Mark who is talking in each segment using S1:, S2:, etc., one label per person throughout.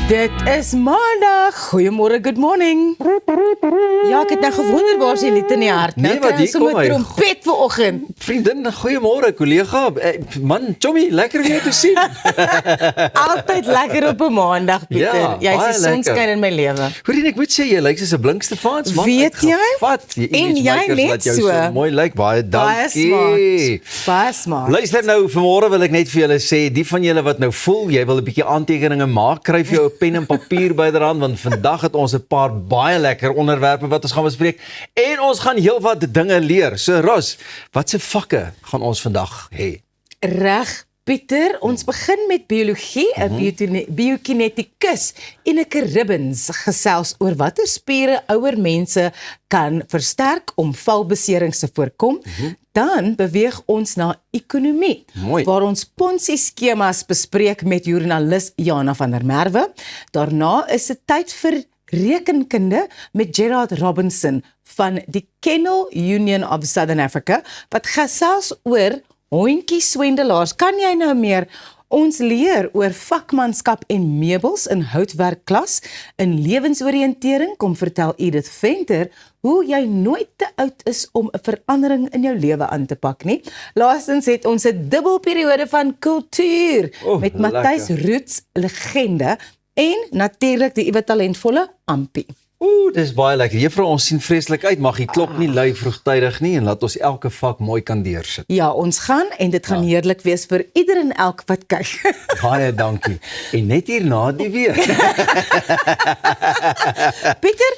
S1: Dit is maandag. Goeiemôre, good morning. Ja, ek het nou gewonder waar is die lied in die hart.
S2: Nee, wat hier kom hy.
S1: Trompet vanoggend.
S2: Vriendin, goeiemôre, kollega. Man, Chommy, lekker om jou te sien.
S1: Altyd lekker op 'n maandag, Pieter.
S2: Ja,
S1: Jy
S2: baie
S1: is die sonskyn in my lewe.
S2: Hoor ek moet sê, jy lyk soos 'n blinkste fans, man.
S1: Weet jy? En jy net
S2: wat jou
S1: so
S2: mooi lyk. Baie dankie.
S1: Baie smart. Baie smart.
S2: Luister nou, vanmôre wil ek net vir julle sê, die van julle wat nou voel, jy wil 'n bietjie aantekeninge maak, kryf jou 'n pen en papier byderhand, want vandag het ons 'n paar baie lekker onderwerpe wat ons gaan bespreek en ons gaan heelwat dinge leer. So Ros, watse vakke gaan ons vandag hê?
S1: Reg, Pieter, ons begin met biologie, 'n biokineticus en 'n ribbons gesels oor watter spiere ouer mense kan versterk om valbeserings te voorkom. Dan beweeg ons na ekonomie,
S2: Mooi.
S1: waar ons Ponzi-skemas bespreek met joernalis Jana van der Merwe. Daarna is dit tyd vir rekenkunde met Gerard Robinson van die Kennel Union of Southern Africa, wat gesels oor hondjieswendelaars. Kan jy nou meer? Ons leer oor vakmanskap en meubels in houtwerkklas. In lewensoriëntering kom vertel Edith Venter hoe jy nooit te oud is om 'n verandering in jou lewe aan te pak nie. Laastens het ons 'n dubbelperiode van kultuur met Matthys Roots, legende, en natuurlik die ewe talentvolle Ampie.
S2: Dis baie lekker. Juffrou, ons sien vreeslik uit. Mag die klok nie lui vroegtydig nie en laat ons elke vak mooi kan deursit.
S1: Ja, ons gaan en dit gaan heerlik wees vir ieder en elk wat kyk.
S2: Baie dankie. En net hierna die weer.
S1: Pieter,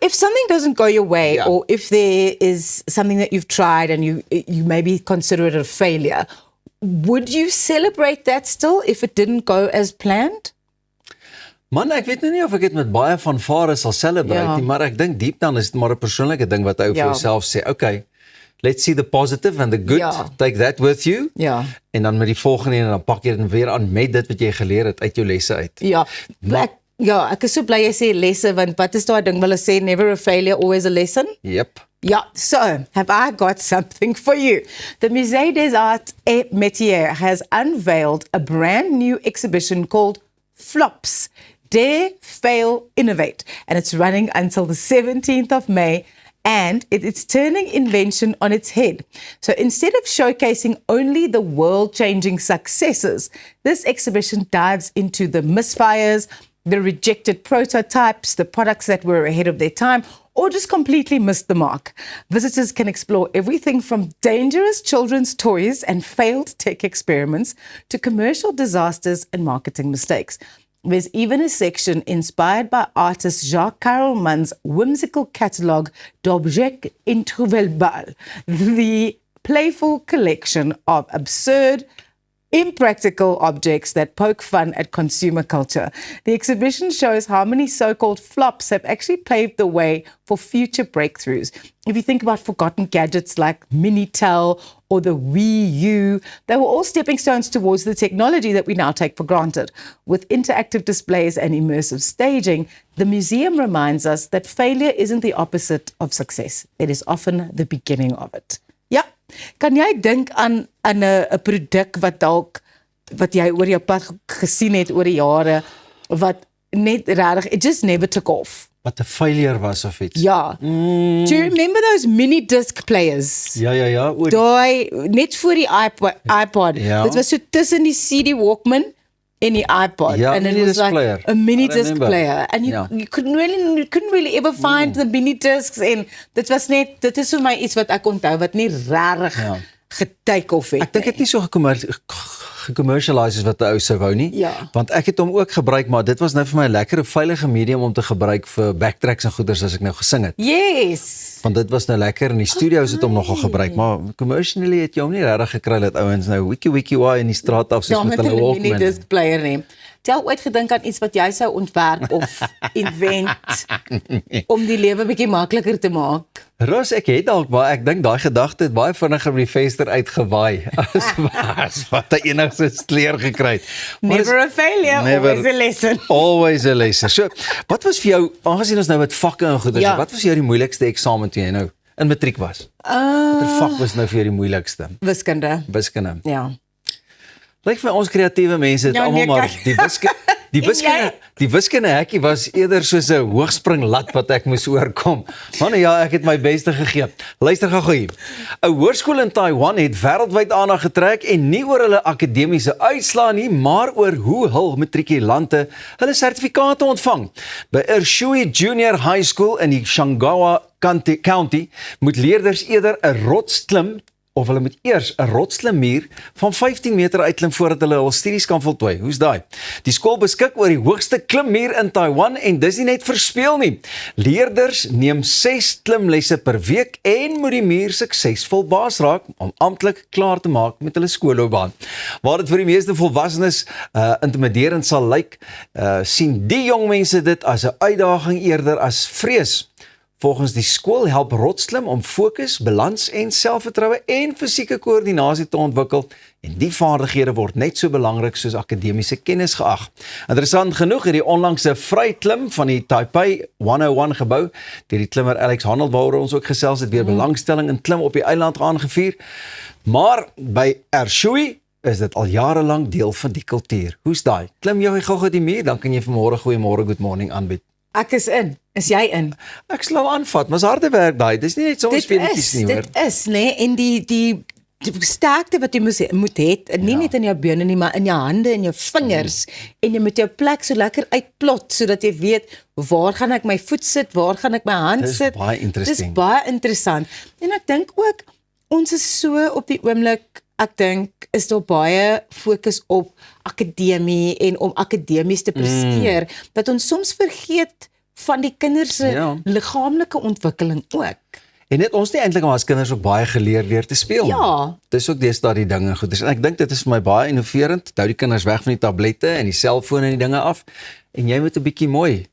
S1: if something doesn't go your way, or if there is something that you've tried and you maybe consider it a failure, would you celebrate that still if it didn't go as planned?
S2: Man, ek weet nou nie of ek dit met baie fanfare sal celebrate nie, maar ek dink diep dan is dit maar 'n persoonlike ding wat ou vir jouself sê, okay, let's see the positive and the good, take that with you, en dan met die volgende en dan pak jy dit weer aan met dit wat jy geleer het uit jou lesse uit.
S1: Ek is so bly jy sê lesse, want wat is daai ding hulle sê, never a failure, always a lesson?
S2: Yep.
S1: Yeah, so have I got something for you. The Musée des Arts et Métiers has unveiled a brand new exhibition called Flops, Dare, Fail, Innovate, and it's running until the 17th of May, and it's turning invention on its head. So instead of showcasing only the world-changing successes, this exhibition dives into the misfires, the rejected prototypes, the products that were ahead of their time, or just completely missed the mark. Visitors can explore everything from dangerous children's toys and failed tech experiments to commercial disasters and marketing mistakes. There's even a section inspired by artist Jacques Carolman's whimsical catalogue d'objets introuvables, the playful collection of absurd, impractical objects that poke fun at consumer culture. The exhibition shows how many so-called flops have actually paved the way for future breakthroughs. If you think about forgotten gadgets like Minitel or the Wii U, they were all stepping stones towards the technology that we now take for granted. With interactive displays and immersive staging, the museum reminds us that failure isn't the opposite of success. It is often the beginning of it. Ja, kan jy dink aan 'n produk wat jy oor jou pad gesien het oor die jare, wat net regtig, it just never took off?
S2: Wat 'n failure was of iets.
S1: Ja. Do you remember those mini disc players?
S2: Ja.
S1: Daai net voor die iPod. Dit was so tussen die CD Walkman en die iPod, and it was like a mini disc player, and you couldn't really ever find the mini discs, en dit is vir my iets wat ek onthou wat nie regtig getake off het.
S2: Ek dink dit nie so gecommercialise is wat die ou sou wou nie, want ek het hom ook gebruik, maar dit was nou vir my 'n lekker veilige medium om te gebruik vir backtracks en goeders as ek nou gesing het.
S1: Yes.
S2: Want dit was nou lekker, en die studios het hom nogal gebruik, maar commercially het jy hom nie regtig gekry dat ouens nou wiki waai in die straat af soos met hulle Walkman.
S1: Mini disc player nie. Tel ooit gedink aan iets wat jy sou ontwerp of invent om die lewe bietjie makliker te maak?
S2: Ros, ek het dalk, maar ek dink daai gedagte het baie vinniger by die venster uitgewaai as wat hy enigstens leer gekry het.
S1: Never a failure, always a lesson.
S2: Always a lesson. So, wat was vir jou, aangesien ons nou met vakke en goeders, wat was vir jou die moeilikste eksamen toe jy nou in matriek was? Watter vak was nou vir jou die moeilikste?
S1: Wiskunde.
S2: Wiskunde.
S1: Ja.
S2: Lyk vir ons kreatiewe mense het almal maar die Die wiskunde hekkie was eerder soos 'n hoogspringlat wat ek moes oorkom. Man, ja, ek het my beste gegee. Luister gou hier. 'n Hoërskool in Taiwan het wêreldwyd aandag getrek en nie oor hulle akademiese uitslae nie, maar oor hoe hul matrikulante hulle sertifikate ontvang. By Ershui Junior High School in die Shangawa County moet leerders eerder 'n rots klim of hulle moet eers 'n rotsklimmuur van 15 meter uitklim voordat hulle hul studies kan voltooi. Hoe's daai? Die skool beskik oor die hoogste klimmuur in Taiwan en dis nie net verspeel nie. Leerders neem 6 klimlesse per week en moet die muur suksesvol baas raak om amptelik klaar te maak met hulle skoolloopbaan. Waar dit vir die meeste volwassenes intimiderend sal lyk, sien die jong mense dit as 'n uitdaging eerder as vrees. Volgens die skool help rotsklim om fokus, balans en selfvertroue en fisieke koördinasie te ontwikkel en die vaardighede word net so belangrik soos akademiese kennis geag. Interessant genoeg het die onlangse vryklim van die Taipei 101 gebou deur die klimmer Alex Honnold waaroor ons ook gesels het weer belangstelling in klim op die eiland aangevuur. Maar by Ershui is dit al jare lank deel van die kultuur. Hoe's daai? Klim jy gou-gou die muur, dan kan jy vanmôre goeiemôre, good morning aanbied.
S1: Ek is in. Is jy in?
S2: Ek sal aanvat, maar is harde werk daai. Dis nie net so 'n speletjies nie, hoor.
S1: Dit is, nee, en die sterkte wat jy moet hê, nie net in jou bene nie, maar in jou hande en jou vingers. En jy moet jou plek so lekker uitplot sodat jy weet waar gaan ek my voet sit, waar gaan ek my hand sit.
S2: Dis baie interesting.
S1: Dis baie interessant. En ek dink ook ons is so op die oomblik, ek dink is daar baie fokus op akademie en om akademies te presteer dat ons soms vergeet van die kinders se liggaamlike ontwikkeling ook.
S2: En net ons nie eintlik maar as kinders ook baie geleer leer te speel.
S1: Ja.
S2: Dis ook deesdae die dinge goed. En ek dink dit is vir my baie innoverend. Hou die kinders weg van die tablette en die selfone en die dinge af. En jy moet 'n bietjie mooi.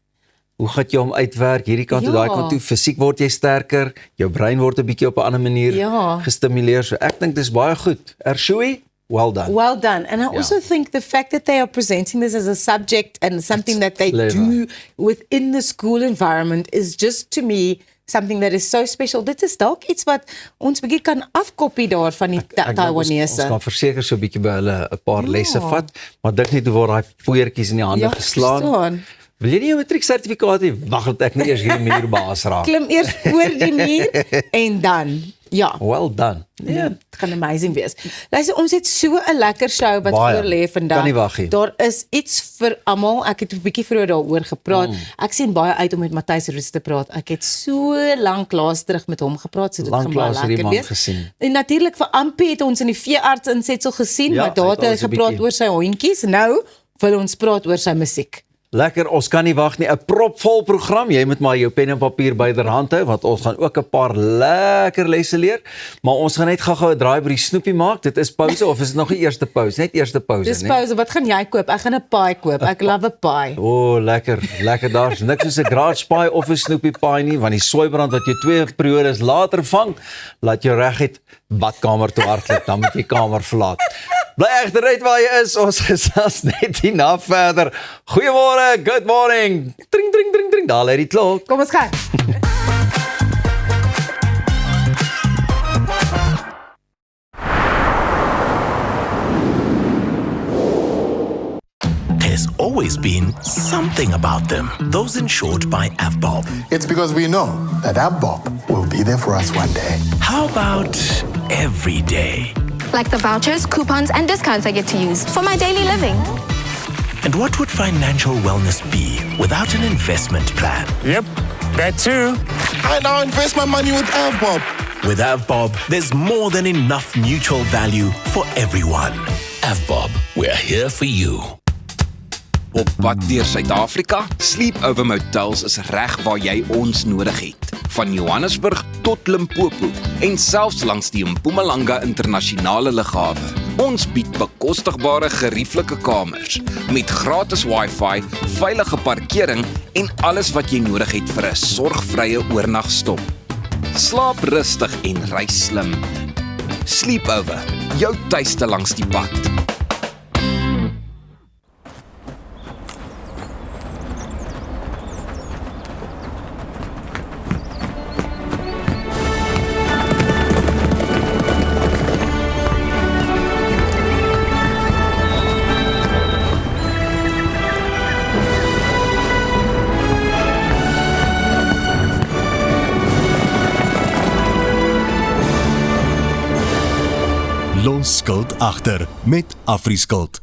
S2: Hoe gaan jy hom uitwerk? Hierdie kant toe, daai kant toe. Fisiek word jy sterker. Jou brein word 'n bietjie op 'n ander manier gestimuleer. So ek dink dis baie goed. Ershui, well done.
S1: Well done. And I also think the fact that they are presenting this as a subject and something that they do within the school environment is just to me something that is so special. Dit is dalk iets wat ons bietjie kan afkopie daar van die Taiwanese.
S2: Ons kan verseker so 'n bietjie by hulle 'n paar lesse vat, maar dink net hoe word daai poeiertjies in die hande geslaan.
S1: Verstaan.
S2: Wil jy nie 'n matrieksertifikaat hê? Wag tot ek nie eers hierdie muur baas raak.
S1: Klim eers oor die muur en dan
S2: Well done.
S1: Ja, dit gaan amazing wees. Luister, ons het so 'n lekker show wat voor lê vandag.
S2: Kan nie wag nie.
S1: Daar is iets vir almal. Ek het 'n bietjie vroeër daaroor gepraat. Ek sien baie uit om met Matthys Roos te praat. Ek het so lank laas terug met hom gepraat, so dit gaan baie lekker wees.
S2: Gesien.
S1: En natuurlik vir Ampie het ons in die veearts insetsel gesien, maar daar het hy gepraat oor sy hondjies. Nou wil ons praat oor sy musiek.
S2: Lekker, ons kan nie wag nie. 'n propvol program. Jy moet maar jou pen en papier byderhand hou want ons gaan ook 'n paar lekker lesse leer. Maar ons gaan net gou-gou 'n draai by die snoepie maak. Dit is pouse of is dit nog 'n eerste pouse? Net eerste pouse,
S1: Dis pouse. Wat gaan jy koop? Ek gaan 'n pie koop. Ek love 'n pie.
S2: Lekker. Lekker daar's niks soos 'n garage pie of 'n snoepie pie nie, want die soeibrand wat jy 2 periodes later vang, laat jou reguit badkamer toe hardloop, dan moet jy kamer verlaat. Bly egter net waar jy is, ons gesels net hierna verder. Goeiemôre, good morning. Dring, dring, dring, dring, daar lê die klok.
S1: Kom ons gaan.
S3: There's always been something about them. Those insured by AVBOB.
S4: It's because we know that AVBOB will be there for us one day.
S3: How about every day?
S5: Like the vouchers, coupons, and discounts I get to use for my daily living.
S3: And what would financial wellness be without an investment plan?
S6: Yep, that too.
S4: I now invest my money with AVBOB.
S3: With AVBOB, there's more than enough mutual value for everyone. AVBOB, we're here for you.
S7: Op pad deur Suid-Afrika, Sleepover Motels is reg waar jy ons nodig het. Van Johannesburg tot Limpopo en selfs langs die Mpumalanga internasionale lughawe. Ons bied bekostigbare gerieflike kamers met gratis Wi-Fi, veilige parkering en alles wat jy nodig het vir 'n sorgvrye oornagstop. Slaap rustig en reis slim. Sleepover, jou tuiste langs die pad.
S8: skuld agter met AfriSkuld.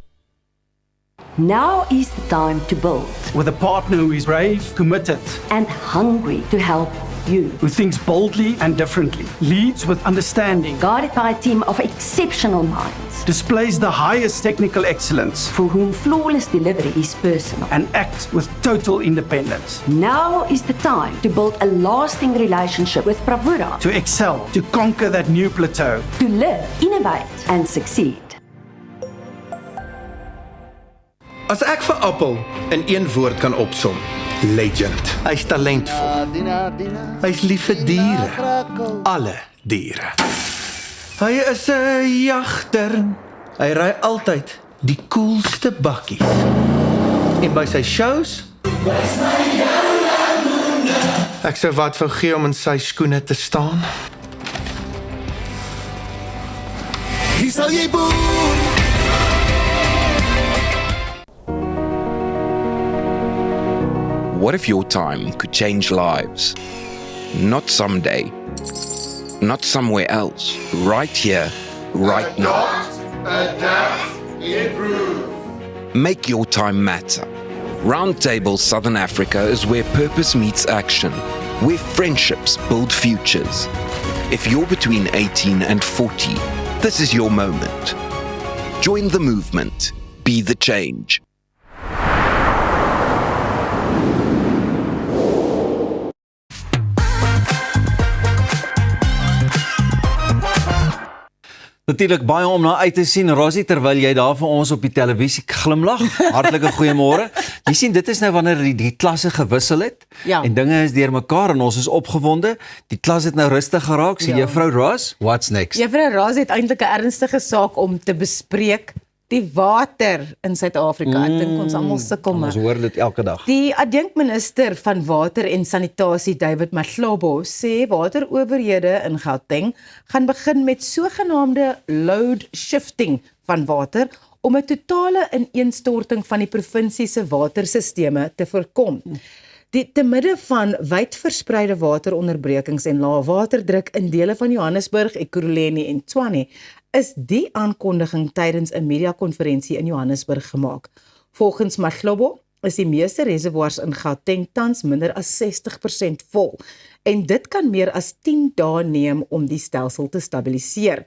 S9: Now is the time to build.
S10: With a partner who is brave, committed,
S9: and hungry to help you.
S10: Who thinks boldly and differently, leads with understanding,
S9: guided by a team of exceptional minds,
S10: displays the highest technical excellence,
S9: for whom flawless delivery is personal,
S10: and acts with total independence.
S9: Now is the time to build a lasting relationship with Bravura.
S10: To excel, to conquer that new plateau.
S9: To live, innovate, and succeed.
S11: As ek vir Appel in een woord kan opsom, legend. Hy's talentvol. Hy's lief vir diere. Alle diere. Hy is 'n jagter. Hy ry altyd die coolste bakkies. En by sy shows, ek sou wat vir gee om in sy skoene te staan.
S12: Hier sal jy boer.
S7: What if your time could change lives? Not someday, not somewhere else, right here, right now.
S12: Adapt, improve.
S7: Make your time matter. Roundtable Southern Africa is where purpose meets action, where friendships build futures. If you're between 18 and 40, this is your moment. Join the movement. Be the change.
S2: Natuurlik baie om na uit te sien, Rosie, terwyl jy daar vir ons op die televisie glimlag. Hartlike goeiemôre. Jy sien, dit is nou wanneer die klasse gewissel het, en dinge is deurmekaar en ons is opgewonde. Die klas het nou rustig geraak. So Juffrou Ros, what's next?
S1: Juffrou Ros het eintlik 'n ernstige saak om te bespreek. Die water in Suid-Afrika. Ek dink ons almal sukkel maar.
S2: Ons hoor dit elke dag.
S1: Die adjunkminister van water en sanitasie, David Mahlobo, sê waterowerhede in Gauteng gaan begin met sogenaamde load shifting van water om 'n totale ineenstorting van die provinsie se waterstelsels te voorkom. Te midde van wydverspreide wateronderbrekings en lae waterdruk in dele van Johannesburg, Ekurhuleni en Tshwane, is die aankondiging tydens 'n media-konferensie in Johannesburg gemaak. Volgens Mahlobo is die meeste reservoirs in Gauteng tans minder as 60% vol en dit kan meer as 10 dae neem om die stelsel te stabiliseer.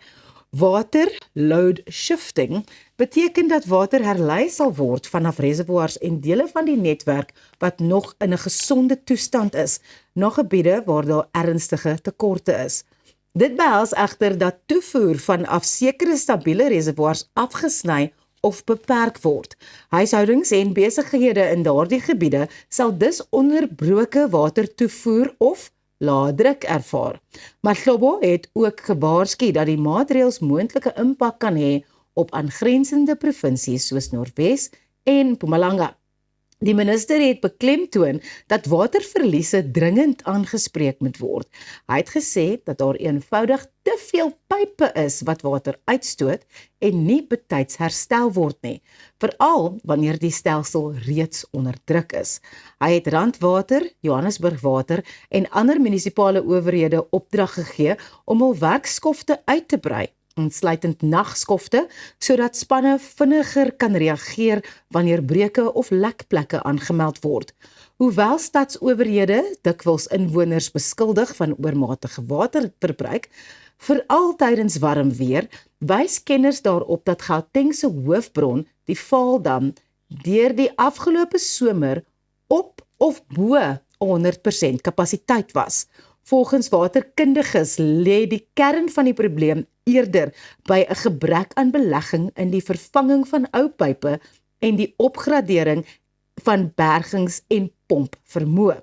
S1: Water load shifting beteken dat water herlei sal word vanaf reservoirs en dele van die netwerk wat nog in 'n gesonde toestand is, na gebiede waar daar ernstige tekorte is. Dit behels egter dat toevoer vanaf sekere stabiele reservoirs afgesny of beperk word. Huishoudings en besighede in daardie gebiede sal dus onderbroke watertoevoer of lae druk ervaar. Mahlobo het ook gewaarsku dat die maatreëls moontlike impak kan hê op aangrensende provinsies soos Noordwes en Mpumalanga. Die minister het beklemtoon dat waterverliese dringend aangespreek moet word. Hy het gesê dat daar eenvoudig te veel pype is wat water uitstoot en nie betyds herstel word nie, veral wanneer die stelsel reeds onder druk is. Hy het Randwater, Johannesburg Water en ander munisipale owerhede opdrag gegee om hul werkskofte uit te brei, insluitend nagskofte, sodat spanne vinniger kan reageer wanneer breuke of lekplekke aangemeld word. Hoewel stadsowerhede dikwels inwoners beskuldig van oormatige waterverbruik, veral tydens warm weer, wys kenners daarop dat Gauteng se hoofbron, die Vaaldam, deur die afgelope somer op of bo 100% kapasiteit was. Volgens waterkundiges lê die kern van die probleem eerder by 'n gebrek aan belegging in die vervanging van ou pype en die opgradering van bergings- en pompvermoë.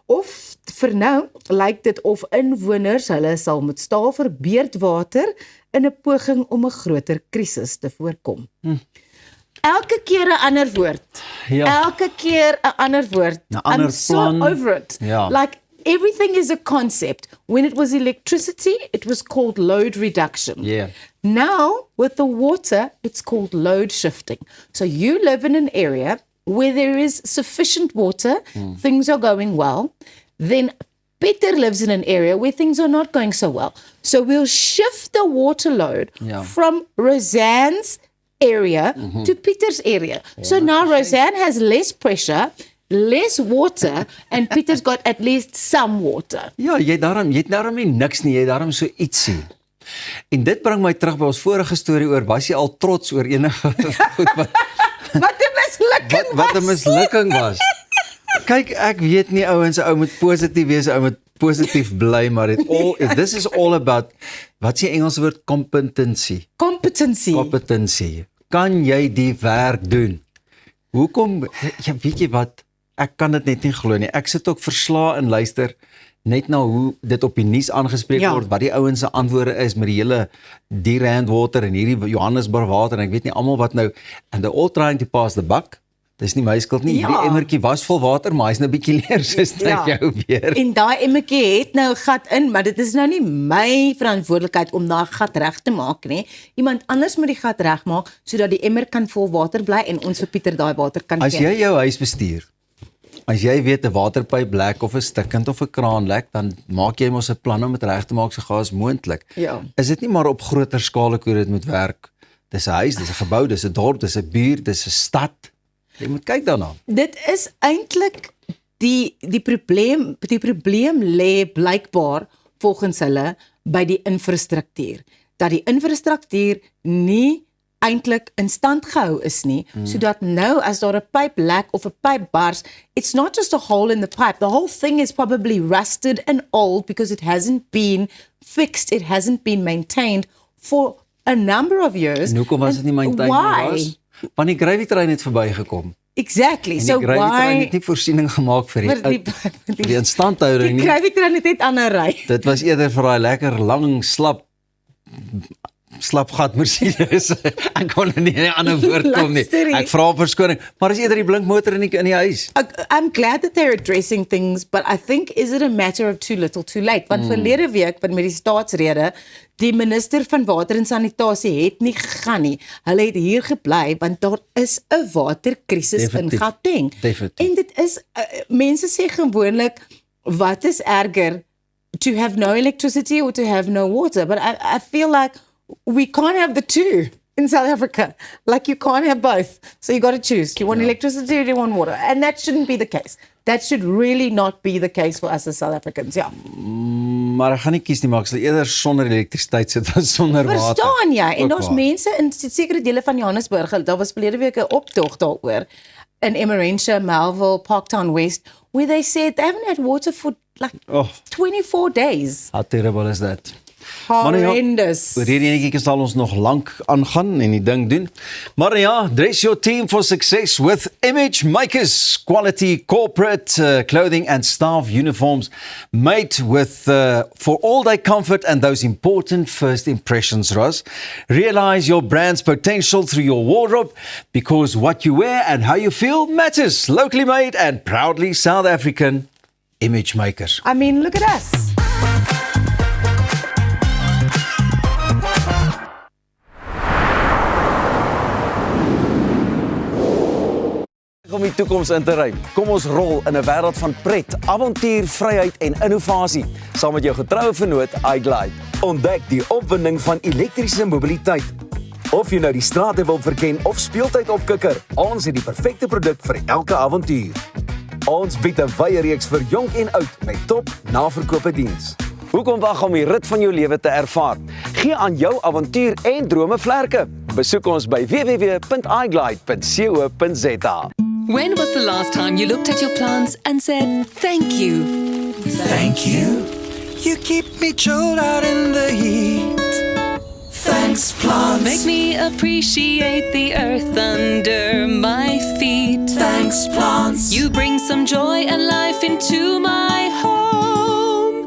S1: Of vir nou lyk dit of inwoners hulle sal moet staal vir beurtwater in 'n poging om 'n groter krisis te voorkom. Elke keer 'n ander woord. Elke keer 'n ander woord. I'm so over it. Like everything is a concept. When it was electricity, it was called load reduction. Now, with the water, it's called load shifting. So you live in an area where there is sufficient water, things are going well, then Peter lives in an area where things are not going so well. So we'll shift the water load from Roseanne's area to Peter's area. So now Roseanne has less pressure, less water, and Peter's got at least some water.
S2: Ja, jy het daarom nie niks nie, jy het daarom so ietsie. En dit bring my terug by ons vorige storie oor, was jy al trots oor enige goed
S1: wat 'n mislukking was.
S2: Wat 'n mislukking was. Kyk, ek weet nie ouens, ou moet positief wees, ou moet positief bly, maar this is all about, wat is die Engelse woord, competency. Competency. Kan jy die werk doen? Hoekom, ja, weet jy wat, ek kan dit net nie glo nie. Ek sit ook verslae en luister net na hoe dit op die nuus aangespreek word, wat die ouens se antwoorde is met die hele D-Rand water en hierdie Johannesburg water, en ek weet nie almal wat nou, and they're all trying to pass the buck. Dis nie my skuld nie, hierdie emmertjie was vol water, maar hy's nou bietjie leer, soos net jou weer.
S1: En daai emmertjie het nou 'n gat in, maar dit is nou nie my verantwoordelikheid om daai gat reg te maak nie. Iemand anders moet die gat regmaak, sodat die emmer kan vol water bly en ons vir Pieter daai water kan gee.
S2: As jy jou huis bestuur, as jy weet 'n waterpyp lek of 'n stikkend of 'n kraan lek, dan maak jy mos 'n plan om dit reg te maak so gou as moontlik. Is dit nie maar op groter skaal hoe dit moet werk? Dis 'n huis, dis 'n gebou, dis 'n dorp, dis 'n buurt, dis 'n stad. Jy moet kyk daarna.
S1: Dit is eintlik die probleem lê blykbaar volgens hulle by die infrastruktuur. Dat die infrastruktuur nie eintlik in stand gehou is nie, sodat nou as daar 'n pyp lek of 'n pyp bars, it's not just a hole in the pipe. The whole thing is probably rusted and old because it hasn't been fixed, it hasn't been maintained for a number of years.
S2: En hoekom was dit nie maintained nie? Want die gravy train het verbygekom.
S1: Exactly.
S2: En die gravy train het nie voorsiening gemaak vir die instandhouding nie.
S1: Die gravy train het net ander ry.
S2: Dit was eerder vir daai lekker lang slapgat Mercedes. Ek kon nie 'n ander woord kom nie. Ek vra verskoning, maar is eerder die blinkmotor in die huis.
S1: I'm glad that they're addressing things, but I think is it a matter of too little too late? Want verlede week met die staatsrede, die minister van water en sanitasie het nie gegaan nie. Hulle het hier gebly want daar is 'n waterkrisis in Gauteng. En dit is mense sê gewoonlik, wat is erger, to have no electricity or to have no water? But I feel like we can't have the two in South Africa. Like you can't have both. So you got to choose. Do you want electricity or do you want water? And that shouldn't be the case. That should really not be the case for us as South Africans. Ja.
S2: Maar ek gaan nie kies nie, maar ek sal eerder sonder elektrisiteit sit dan sonder water.
S1: Verstaan jy? En daar's mense in sekere dele van Johannesburg, daar was verlede week 'n optog daaroor in Emmarentia, Melville, Parktown West, where they said they haven't had water for like 24 days.
S2: How terrible is that?
S1: Horrendous.
S2: Oor hierdie enetjie sal ons nog lank aangaan en die ding doen. Maar ja, dress your team for success with Image Makers, quality corporate clothing and staff uniforms made with for all-day comfort and those important first impressions, Ross. Realize your brand's potential through your wardrobe because what you wear and how you feel matters. Locally made and proudly South African. Image Makers.
S1: I mean, look at us.
S13: Om die toekoms in te ry. Kom ons rol in 'n wêreld van pret, avontuur, vryheid en innovasie saam met jou getroue vennoot iGlide. Ontdek die opwinding van elektriese mobiliteit. Of jy nou die strate wil verken of speeltyd opkikker, ons het die perfekte produk vir elke avontuur. Ons bied 'n wye reeks vir jonk en oud met top naverkope diens. Hoekom wag om die rit van jou lewe te ervaar? Gee aan jou avontuur en drome vlerke. Besoek ons by www.iglide.co.za.
S14: When was the last time you looked at your plants and said, thank you?
S15: Thank you. You keep me chilled out in the heat. Thanks, plants.
S14: Make me appreciate the earth under my feet.
S15: Thanks, plants.
S14: You bring some joy and life into my home.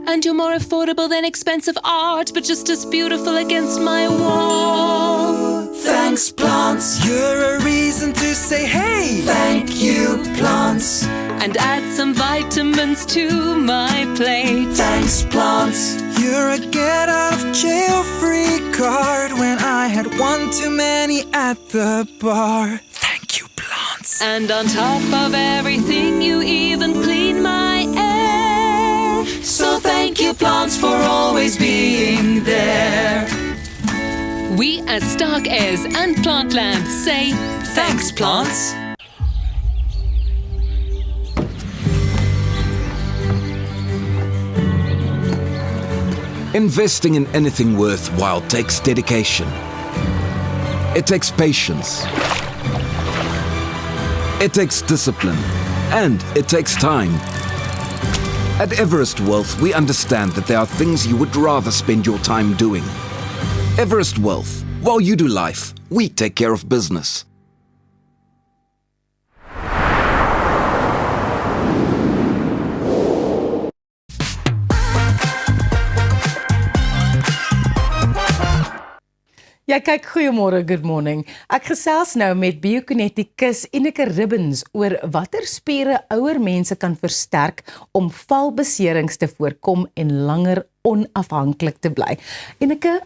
S14: And you're more affordable than expensive art, but just as beautiful against my wall.
S15: Thanks, plants. You're a reason to say, hey, thank you, plants.
S14: And add some vitamins to my plate.
S15: Thanks, plants. You're a get out of jail free card when I had one too many at the bar. Thank you, plants.
S14: And on top of everything, you even clean my air.
S15: Thank you, plants, for always being there.
S14: We as Stark Airs and Plantland say
S15: Thanks, plants.
S7: Investing in anything worthwhile takes dedication. It takes patience. It takes discipline. And it takes time. At Everest Wealth, we understand that there are things you would rather spend your time doing. Everest Wealth. While you do life, we take care of business.
S1: Ja, kyk, goeiemôre, good morning. Ek gesels nou met biokineticus Ineke Ribbins oor watter spiere ouer mense kan versterk om valbeserings te voorkom en langer onafhanklik te bly. Ineke,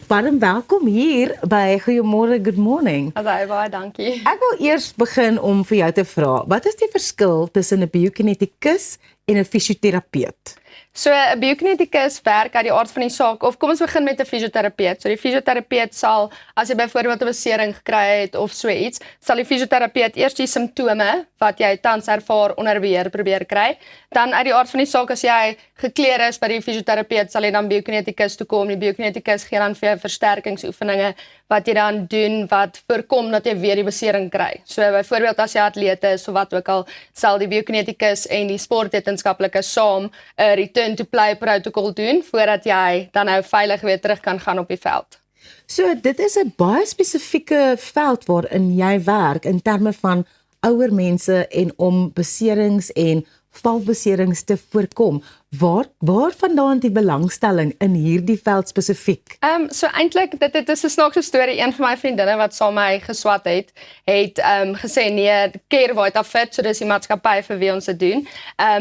S1: baie welkom hier by Goeiemôre, good morning.
S16: Baie dankie.
S1: Ek wil eers begin om vir jou te vra, wat is die verskil tussen 'n biokineticus en 'n fisioterapeut?
S16: So 'n biokineticus werk uit die aard van die saak, of kom ons begin met 'n fisioterapeut. So die fisioterapeut sal, as jy byvoorbeeld 'n besering gekry het of so iets, sal die fisioterapeut eers die simptome wat jy tans ervaar onder beheer probeer kry. Dan uit die aard van die saak, as jy gekleer is by die fisioterapeut, sal jy dan biokineticus toe kom. Die biokineticus gee dan vir jou versterkingsoefeninge wat jy dan doen wat voorkom dat jy weer die besering kry. So byvoorbeeld as jy atleet is of wat ook al, sal die biokineticus en die sportwetenskaplike saam 'n return to play protokol doen voordat jy dan nou veilig weer terug kan gaan op die veld.
S1: So dit is 'n baie spesifieke veld waarin jy werk in terme van ouer mense en om beserings en valbeserings te voorkom. Waar vandaan die belangstelling in hierdie veld spesifiek?
S16: So eintlik, dit is 'n snaakse storie. Een van my vriendinne wat saam my geswat het gesê nee, care Vita Fit, so dis die maatskappy vir wie ons dit doen.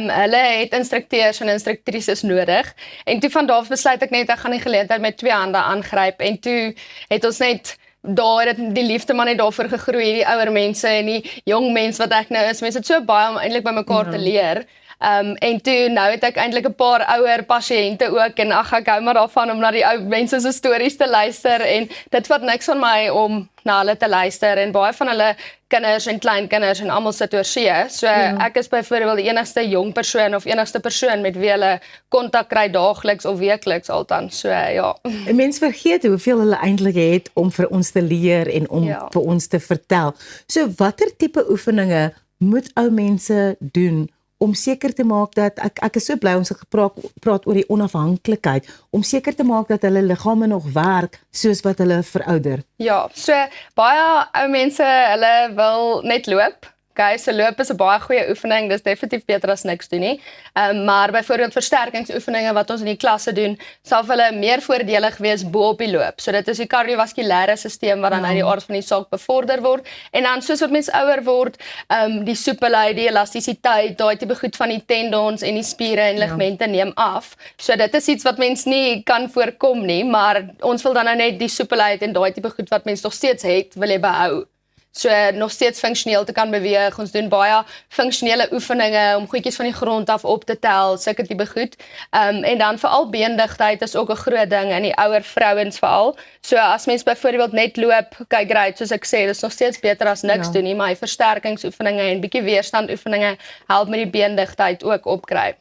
S16: Hulle het instrukteurs en instruktrises nodig. En toe van daar af besluit ek net, ek gaan die geleentheid met 2 hande aangryp. En toe het ons net daar het die liefde maar net daarvoor gegroei, die ouer mense en die jong mens wat ek nou is. Mense het so baie om eintlik by mekaar te leer. En toe nou het ek eintlik 'n paar ouer pasiënte ook en ek hou maar daarvan om na die ou mense se stories te luister en dit vat niks van my om na hulle te luister en baie van hulle kinders en kleinkinders en almal sit oor see. So ek is byvoorbeeld die enigste jong persoon of enigste persoon met wie hulle kontak kry daagliks of weekliks altans. So ja.
S1: En mense vergeet hoeveel hulle eintlik het om vir ons te leer en om vir ons te vertel. So watter tipe oefeninge moet ou mense doen om seker te maak dat, ek is so bly ons het gepraat oor die onafhanklikheid, om seker te maak dat hulle liggame nog werk soos wat hulle verouder?
S16: Ja, so baie ou mense, hulle wil net loop. Okay, so loop is 'n baie goeie oefening, dis definitief beter as niks doen nie. Maar byvoorbeeld versterkingsoefeninge wat ons in die klasse doen, sal vir hulle meer voordelig wees bo op die loop. So dit is die kardiovaskulêre stelsel wat dan uit die aard van die saak bevorder word. En dan soos wat mens ouer word, die soepelheid, die elastisiteit, daai tipe goed van die tendons en die spiere en ligamente neem af. So dit is iets wat mens nie kan voorkom nie, maar ons wil dan nou net die soepelheid en daai tipe goed wat mens nog steeds het, wil jy behou. So nog steeds funksioneel te kan beweeg. Ons doen baie funksionele oefeninge om goedjies van die grond af op te tel, sulke tipe goed. En dan veral beendigtheid is ook 'n groot ding in die ouer vrouens veral. So as mens byvoorbeeld net loop, kyk great, soos ek sê, dis nog steeds beter as niks doen nie, maar die versterkingsoefeninge en bietjie weerstandoefeninge help met die beendigheid ook opkry.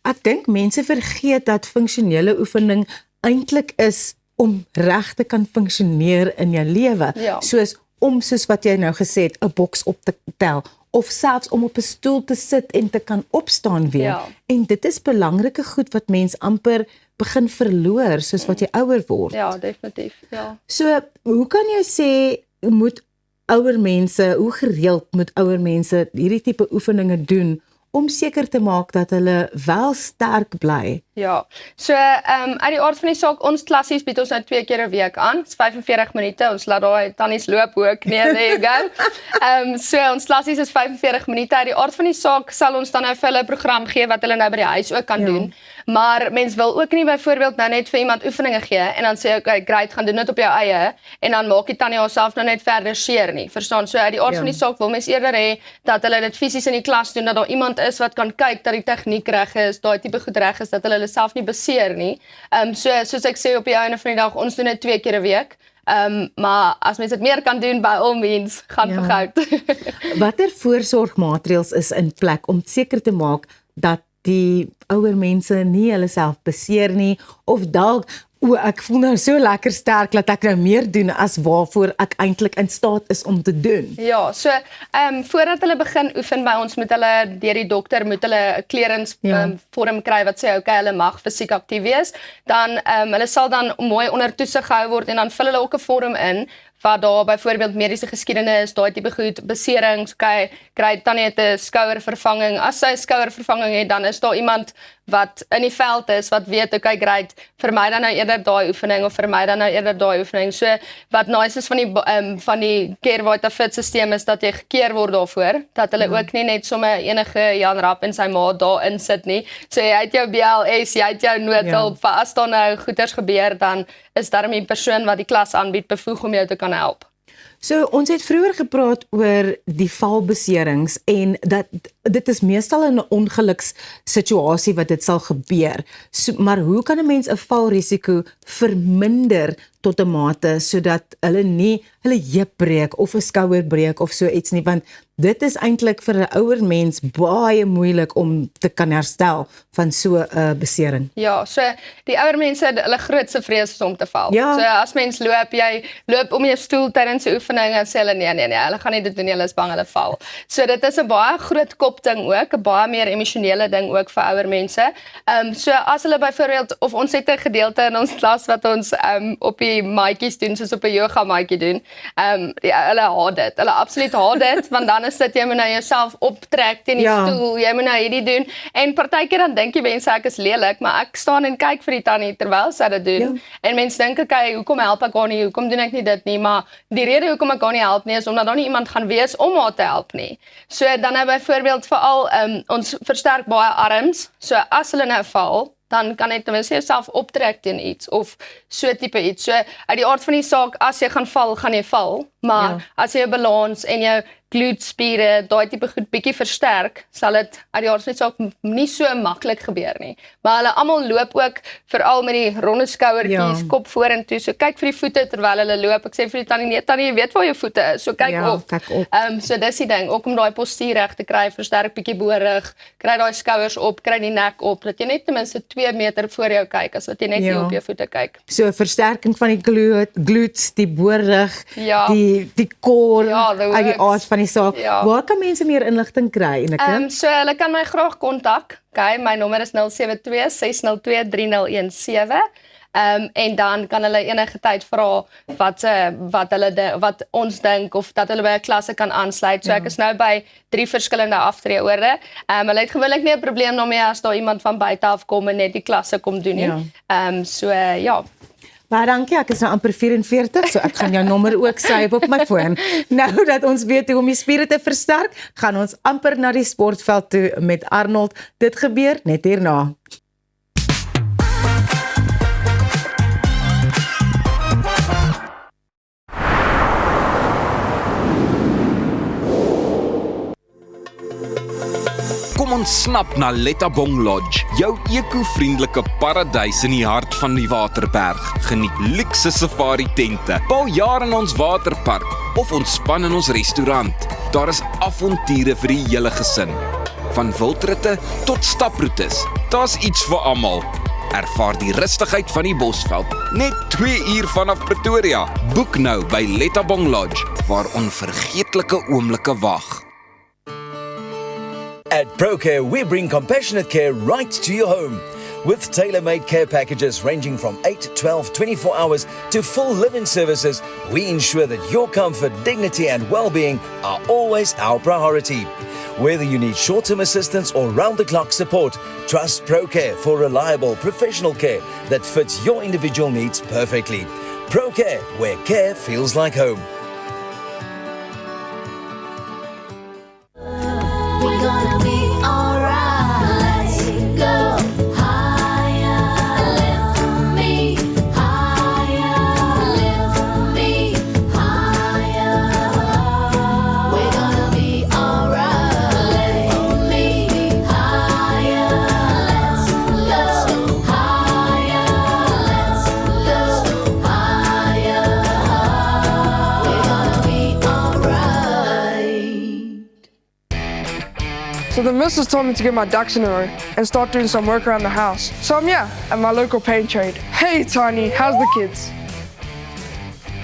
S1: Ek dink mense vergeet dat funksionele oefening eintlik is om reg te kan funksioneer in jou lewe. Soos wat jy nou gesê het, 'n boks op te tel, of selfs om op 'n stoel te sit en te kan opstaan weer. En dit is belangrike goed wat mens amper begin verloor, soos wat jy ouer word.
S16: Ja, definitief,
S1: So, hoe kan jy sê, moet ouer mense, hoe gereeld moet ouer mense hierdie tipe oefeninge doen, om seker te maak dat hulle wel sterk bly?
S16: Ja, so uit die aard van die saak, ons klassies bied ons nou 2 keer 'n week aan, is 45 minute, ons laat daai tannies loop ook, nee, there you go. So ons klassies is 45 minute, uit die aard van die saak sal ons dan nou vir hulle 'n program gee wat hulle nou by die huis ook kan doen, maar mens wil ook nie byvoorbeeld nou net vir iemand oefeninge gee, en dan sê okay, great, gaan doen dit op jou eie, en dan maak die tannie haarself nou net verder seer nie, verstaan, so uit die aard van die saak wil mens eerder hê, dat hulle dit fisies in die klas doen, dat daar iemand is wat kan kyk, dat die tegniek reg is, daai tipe goed reg is, dat hulle self nie beseer nie. Soos ek sê op die einde van die dag, ons doen dit 2 keer 'n week. Maar as mens dit meer kan doen, by all means, gaan vir goud.
S1: Watter voorsorgmaatreëls is in plek om seker te maak dat die ouer mense nie hulle self beseer nie, of dalk, ek voel nou so lekker sterk dat ek nou meer doen as waarvoor ek eintlik in staat is om te doen.
S16: Ja, so voordat hulle begin oefen by ons, moet hulle deur die dokter moet hulle 'n clearance vorm kry wat sê okay, hulle mag fisiek aktief wees. Dan hulle sal dan mooi onder toesig gehou word en dan vul hulle ook 'n vorm in wat daar byvoorbeeld mediese geskiedenis, daai tipe goed, beserings, okay, kry tannie het 'n skouervervanging. As sy 'n skouervervanging het, dan is daar iemand wat in die veld is, wat weet, okay, great, vir my dan nou eerder daai oefening, of vir my dan nou eerder daai oefening. So, wat nice is van die Care Vitafit stelsel is dat jy gekeer word daarvoor, dat hulle ook nie net sommer enige Jan Rapp en sy ma daarin sit nie. So, jy het jou BLS, jy het jou noodhulp, as daar nou goeders gebeur, dan is daarom die persoon wat die klas aanbied bevoeg om jou te kan help.
S1: So, ons het vroeër gepraat oor die valbeserings en dat dit is meestal in 'n ongelukssituasie wat dit sal gebeur. So, maar hoe kan 'n mens 'n valrisiko verminder tot 'n mate sodat hulle nie hulle heup breek of 'n skouer breek of so iets nie, want dit is eintlik vir 'n ouer mens baie moeilik om te kan herstel van so 'n besering.
S16: Ja, so die ouer mense, hulle grootste vrees is om te val.
S1: Ja.
S16: So as mens loop, jy loop om jou stoel tydens 'n oefening en sê hulle nee, hulle gaan nie dit doen nie, hulle is bang hulle val. So dit is 'n baie groot kopding ook, 'n baie meer emosionele ding ook vir ouer mense. So as hulle byvoorbeeld, of ons het 'n gedeelte in ons klas wat ons op die maatjies doen, soos op 'n yoga maatjie doen. Hulle haat dit. Hulle absoluut haat dit, want dan is dit jy moet nou jouself optrek teen die stoel, jy moet nou hierdie doen. En partykeer dan dink jy mense ek is lelik, maar ek staan en kyk vir die tannie terwyl sy dit doen. En mense dink okay, hoekom help ek haar nie? Hoekom doen ek nie dit nie? Maar die rede hoekom ek haar nie help nie is omdat daar nie iemand gaan wees om haar te help nie. So dan nou byvoorbeeld veral ons versterk baie arms. So as hulle nou val, dan kan jy ten minste jouself optrek teen iets of so tipe iets. So uit die aard van die saak, as jy gaan jy val, maar as jy jou balans en jou glutspiere, daai tipe goed bietjie versterk, sal dit uit die aard van die saak nie so maklik gebeur nie. Maar hulle almal loop ook veral met die ronde skouertjies, kop vorentoe. So kyk vir die voete terwyl hulle loop. Ek sê vir die tannie, nee tannie, jy weet waar jou voete is. So kyk op. So dis die ding, ook om daai postuur reg te kry, versterk bietjie borig, kry daai skouers op, kry die nek op, dat jy net ten minste 2 meter voor jou kyk, as wat jy net nie op jou voete kyk.
S1: So versterking van die glutes, die borig, die core, uit die aard van die saak. Waar kan mense meer inligting kry?
S16: So hulle kan my graag kontak. Okay, my nommer is 072-602-3017. En dan kan hulle enige tyd vra wat ons dink of dat hulle by 'n klasse kan aansluit. So ek is nou by 3 verskillende aftreeorde. Hulle het gewoonlik nie 'n probleem daarmee as daar iemand van buite af kom en net die klasse kom doen nie.
S1: Baie dankie, ek is nou amper 44, so ek gaan jou nommer ook save op my foon. Nou dat ons weet hoe om die spiere te versterk, gaan ons amper na die sportveld toe met Arnold. Dit gebeur net hierna.
S7: Kom ons snap na Lettabong Lodge, jou eco-vriendelike paradys in die hart van die Waterberg. Geniet luukse safari tente, bou jaar in ons waterpark of ontspan in ons restaurant. Daar is avonture vir die hele gesin. Van wildritte tot staproetes, daar's iets vir almal. Ervaar die rustigheid van die Bosveld, net 2 uur vanaf Pretoria. Boek nou by Lettabong Lodge, waar onvergeetlike oomblikke wag.
S13: At ProCare, we bring compassionate care right to your home. With tailor-made care packages ranging from 8, 12, 24 hours to full living services, we ensure that your comfort, dignity and well-being are always our priority. Whether you need short-term assistance or round-the-clock support, trust ProCare for reliable professional care that fits your individual needs perfectly. ProCare, where care feels like home.
S17: So the missus told me to get my ducks in a row and start doing some work around the house. So I'm here at my local paint trade. Hey Tiny, how's the kids?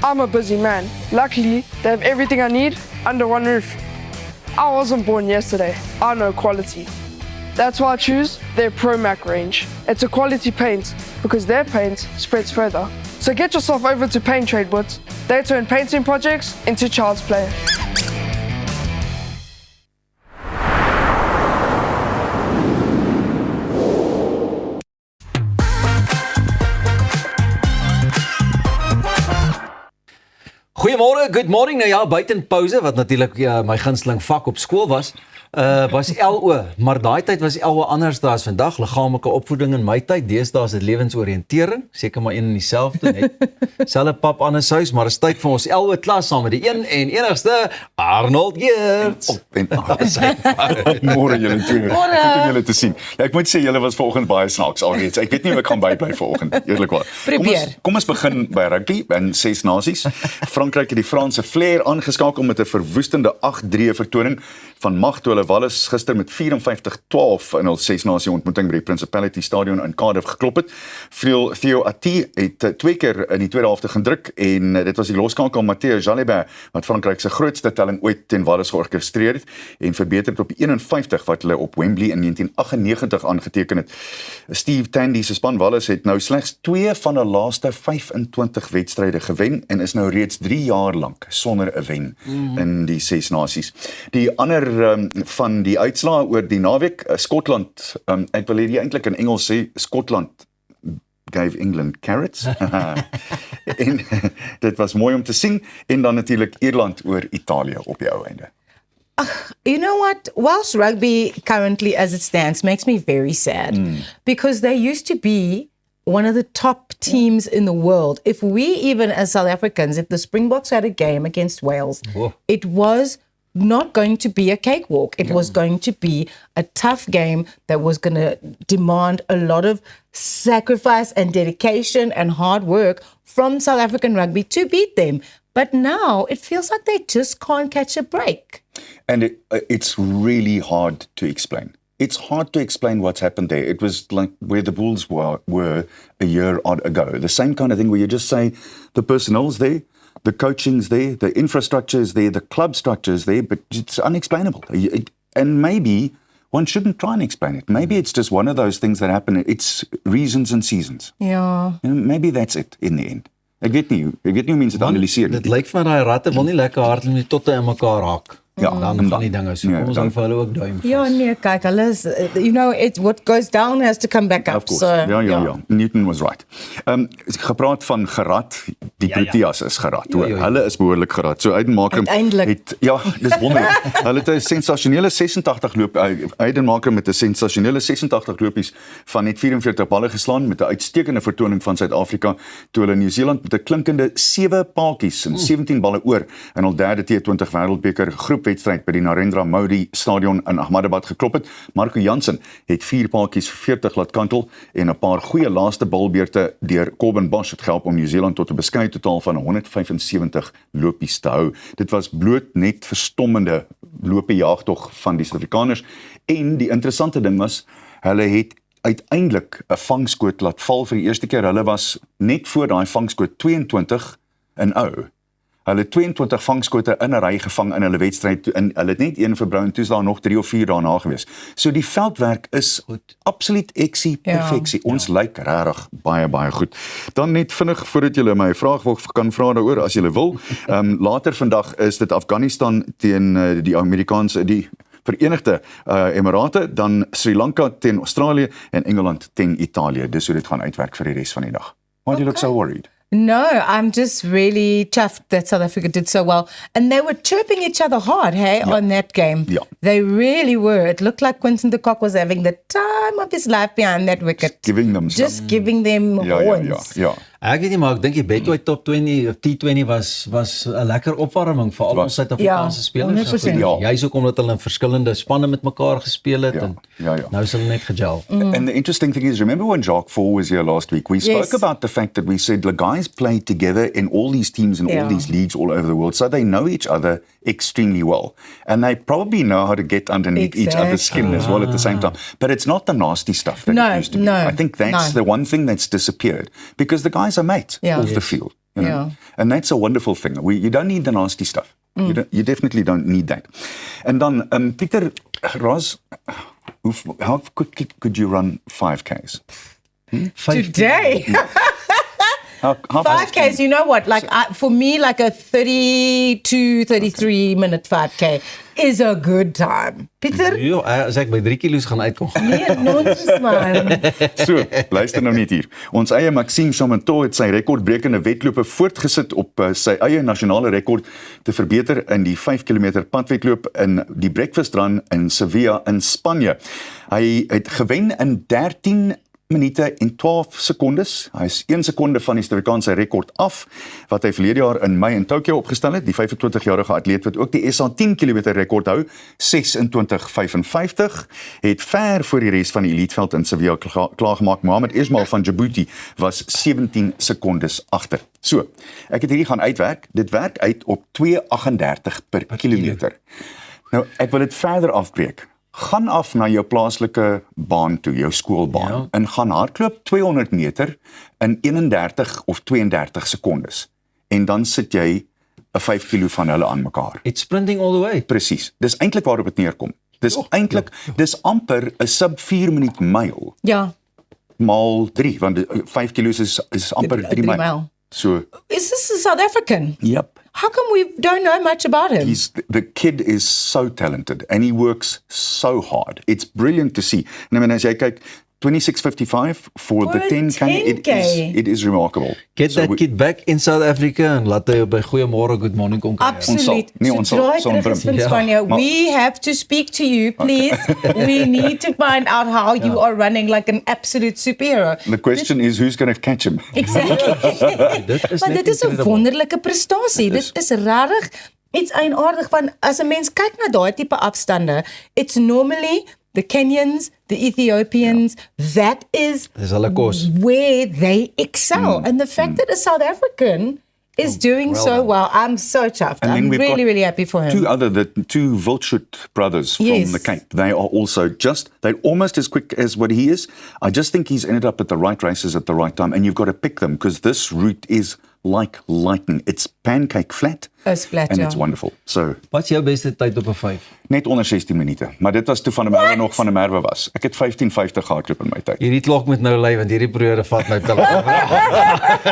S17: I'm a busy man. Luckily, they have everything I need under one roof. I wasn't born yesterday. I know quality. That's why I choose their ProMac range. It's a quality paint because their paint spreads further. So get yourself over to Paint Trade Boots. They turn painting projects into child's play.
S2: Goeiemôre, good morning. Nou ja, buiten pouse wat natuurlik my gunsteling vak op skool was LO, maar daai tyd was LO anders as vandag. Liggaamlike opvoeding in my tyd, deesdae is dit lewensoriëntering, seker maar een en dieselfde, net selfe pap anders huis, maar is tyd vir ons LO klas saam met die een en enigste Arnold Geerts.
S18: Môre julle twee. Goed om julle te sien. Ja, ek moet sê julle was vanoggend baie snaaks alreeds. Ek weet nie of ek gaan bybly vanoggend, eerlikwaar. Kom ons begin by rugby in 6 nasies. Frankryk het die Franse flair aangeskakel met 'n verwoestende 8-3 vertoning van mag toe hulle Wallis gister met 54-12 in hul 6 nasie ontmoeting by die Principality Stadion in Cardiff geklop het. Theo Ati het 2 keer in die tweede helfte gedruk en dit was die loskakel Mathieu Jalibert wat Frankryk se grootste telling ooit teen Wallis georkestreer het en verbeter het op die 51 wat hulle op Wembley in 1998 aangeteken het. Steve Tandy se span Wallis het nou slegs 2 van hulle laaste 25 wedstryde gewen en is nou reeds 3 jaar lank sonder 'n wen in die 6 nasies. Die ander van die uitslae oor die naweek, Skotland, ek wil hier eintlik in Engels sê, Skotland gave England carrots. En dit was mooi om te sien, en dan natuurlik Ierland oor Italië op die ou einde.
S1: You know what? Whilst rugby currently as it stands makes me very sad, because they used to be one of the top teams in the world. If we even as South Africans, if the Springboks had a game against Wales, it was not going to be a cakewalk. It was going to be a tough game that was going to demand a lot of sacrifice and dedication and hard work from South African rugby to beat them. But now it feels like they just can't catch a break.
S18: And it's really hard to explain. It's hard to explain what's happened there. It was like where the Bulls were a year ago. The same kind of thing where you just say the personnel's there, the coaching's there, the infrastructure is there, the club structure is there, but it's unexplainable. And maybe one shouldn't try and explain it. Maybe it's just one of those things that happen. It's reasons and seasons.
S1: Yeah.
S18: Maybe that's it in the end. Ek weet nie hoe mense dit analiseer nie.
S2: Dit lyk vir my daai ratte wil nie lekker hardloop nie tot hy in mekaar haak. Ja, dan gaan die dinge so. Kom ons hou vir hulle ook duim vas.
S1: Ja, nee, kyk, hulle is, you know, what goes down has to come back up.
S18: Of course. So, ja. Newton was right. Gepraat van gerad, die Proteas is gerad. Hulle is behoorlik gerad. So Eidenmaker het, dis wonderlik. Hulle het 'n sensasionele 86 loop, Eidenmaker met 'n sensasionele 86 lopies van net 44 balle geslaan met 'n uitstekende vertoning van Suid-Afrika toe hulle Nieu-Seeland met 'n klinkende 7 paadjies en 17 balle oor in hul derde T20 Wêreldbeker groepwedstryd by die Narendra Modi Stadion in Ahmedabad geklop het. Marco Jansen het 4 paadjies 40 laat kantel en 'n paar goeie laaste balbeurte deur Corbin Bosch het gehelp om Nieu-Seeland tot 'n beskeie totaal van 175 lopies te hou. Dit was bloot net verstommende lopejaagtog van die Suid-Afrikaners en die interessante ding was, hulle het uiteindelik 'n vangskoot laat val vir die eerste keer. Hulle was net voor daai vangskoot 22 in ou. Hulle 22 vangskote in 'n ry gevang in hulle wedstryd en hulle het net een verbrou en toe is daar nog 3 of 4 daarna gewees. So die veldwerk is absoluut perfeksie. Ons lyk regtig baie goed. Dan net vinnig voordat julle my vraag kan vra daaroor as julle wil. Later vandag is dit Afghanistan teen die Amerikaanse die Verenigde Emirate, dan Sri Lanka teen Australië en Engeland teen Italië. Dis hoe dit gaan uitwerk vir die res van die dag. Why do you look so worried?
S1: No, I'm just really chuffed that South Africa did so well. And they were chirping each other hard, on that game.
S18: Yeah.
S1: They really were. It looked like Quinton de Kock was having the time of his life behind that wicket.
S18: Giving them
S1: horns.
S18: Ja.
S2: Ek weet nie, maar ek dink die Betway Top 20 of T20 was 'n lekker opwarming vir al ons Suid-Afrikaanse spelers. Juist ook omdat hulle in verskillende spanne met mekaar gespeel het en nou is hulle net gegel.
S18: And the interesting thing is, remember when Jacques Faure was here last week, we spoke about the fact that we said the guys play together in all these teams and all these leagues all over the world, so they know each other extremely well. And they probably know how to get underneath each other's skin as well at the same time. But it's not the nasty stuff that it used to be. I think that's the one thing that's disappeared, because the guys are mates off the field. You know? And that's a wonderful thing. You don't need the nasty stuff. You definitely don't need that. And then, Pieter, Roz, how quickly could you run 5Ks?
S1: Today?
S18: How
S1: 5Ks, you know what? Like for me, like a 32, 33 minute 5K is a good time. Pieter?
S2: Ja, as ek by 3 kilos gaan uitkom.
S1: Nee, nonsens man.
S18: So, luister nou net hier. Ons eie Maxime Chamanto het sy rekordbrekende wedlope voortgesit op sy eie nasionale rekord te verbeter in die 5 km padwedloop in die Breakfast Run in Sevilla in Spanje. Hy het gewen in 13 minute en 12 sekondes. Hy is 1 sekonde van die Suid-Afrikaanse rekord af, wat hy verlede jaar in Mei in Tokio opgestel het. Die 25-jarige atleet wat ook die SA 10 km rekord hou, 26:55, het ver voor die res van die eliteveld in Sevilla klaargemaak. Mohamed Ismail van Djibouti was 17 sekondes agter. So, ek het hierdie gaan uitwerk. Dit werk uit op 2:38 per kilometer. Nou, ek wil dit verder afbreek. Gaan af na jou plaaslike baan toe, jou skoolbaan, en gaan hardloop 200 meter in 31 of 32 sekondes. En dan sit jy 'n 5 kilo van hulle aan mekaar.
S2: It's sprinting all the way.
S18: Presies. Dis eintlik waarop dit neerkom. Dis eintlik, dis amper 'n sub 4 minuut myl.
S1: Ja.
S18: Maal 3, want 5 kilos is amper 3 myl. So.
S1: Is this a South African?
S18: Yep.
S1: How come we don't know much about him?
S18: The kid is so talented and he works so hard. It's brilliant to see. And I mean, as jy kyk, 26:55 for the 10K, it is remarkable.
S2: Get that kid back in South Africa and laat hy by Goeiemôre, Good Morning kom kyk.
S1: Absoluut. We have to speak to you, please. We need to find out how you are running like an absolute superhero.
S18: The question is, who's going to catch him?
S1: Exactly. Maar dit is 'n wonderlike prestasie. Dit is regtig iets eienaardig van as 'n mens kyk na daai tipe afstande, it's normally the Kenyans, the Ethiopians, that is where they excel. And the fact that a South African is doing so well, I'm so chuffed. I'm really, really happy for him.
S18: The two Wildschut brothers from the Cape, they are also they're almost as quick as what he is. I just think he's ended up at the right races at the right time, and you've got to pick them, because this route is like lightning. It's pancake flat.
S1: It's flat,
S18: and it's wonderful. So,
S2: wat's jou beste tyd op 'n 5?
S18: Net onder 16 minute. Maar dit was toe Van der Merwe nog Van der Merwe was. Ek het 15:50 gehardloop in my tyd.
S2: Hierdie klok moet nou lê, want hierdie periode vat my te lank.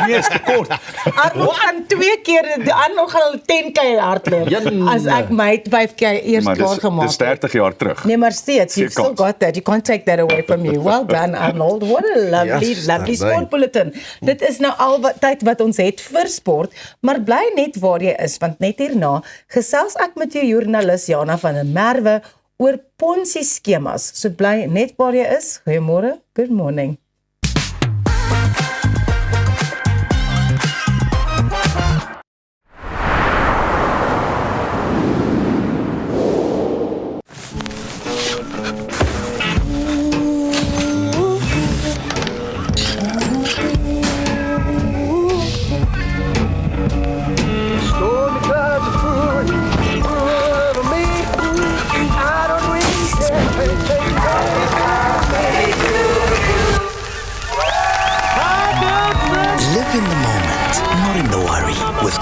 S18: Nee, is te kort.
S1: Arnold gaan 2 keer, Arnold gaan al 10K hardloop. As ek my 5K eers klaar gemaak.
S18: Dis 30 jaar terug.
S1: Nee, maar steeds, you've still got that. You can't take that away from you. Well done, Arnold. What a lovely sport bulletin. Dit is nou al tyd wat ons het vir sport, maar bly net waar jy is, want net hierna gesels ek met jou joernalis Jana van der Merwe oor Ponzi skemas. So bly net waar jy is. Goeiemôre, good morning.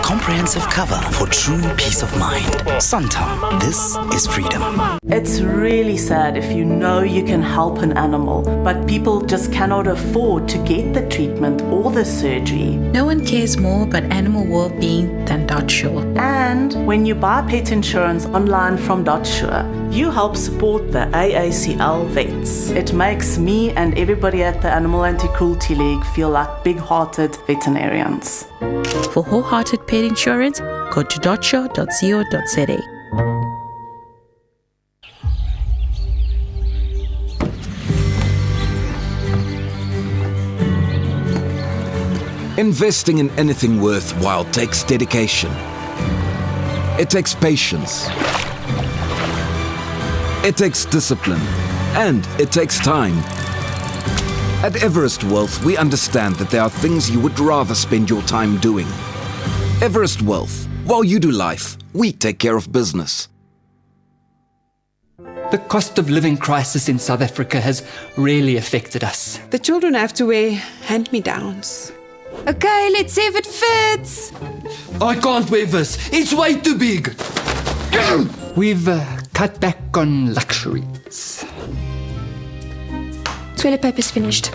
S19: Comprehensive cover for true peace of mind. Santam, this is freedom.
S20: It's really sad if you know you can help an animal, but people just cannot afford to get the treatment or the surgery.
S21: No one cares more about animal well-being than DotSure.
S20: And when you buy pet insurance online from DotSure, you help support the AACL vets. It makes me and everybody at the Animal Anti-Cruelty League feel like big-hearted veterinarians.
S21: For wholehearted pet insurance, go to dotsure.co.za.
S7: Investing in anything worthwhile takes dedication. It takes patience. It takes discipline. And it takes time. At Everest Wealth, we understand that there are things you would rather spend your time doing. Everest Wealth. While you do life, we take care of business.
S5: The cost of living crisis in South Africa has really affected us.
S22: The children have to wear hand-me-downs. Okay, let's see if it fits.
S5: I can't wear this. It's way too big. We've cut back on luxuries.
S23: Toilet paper's finished.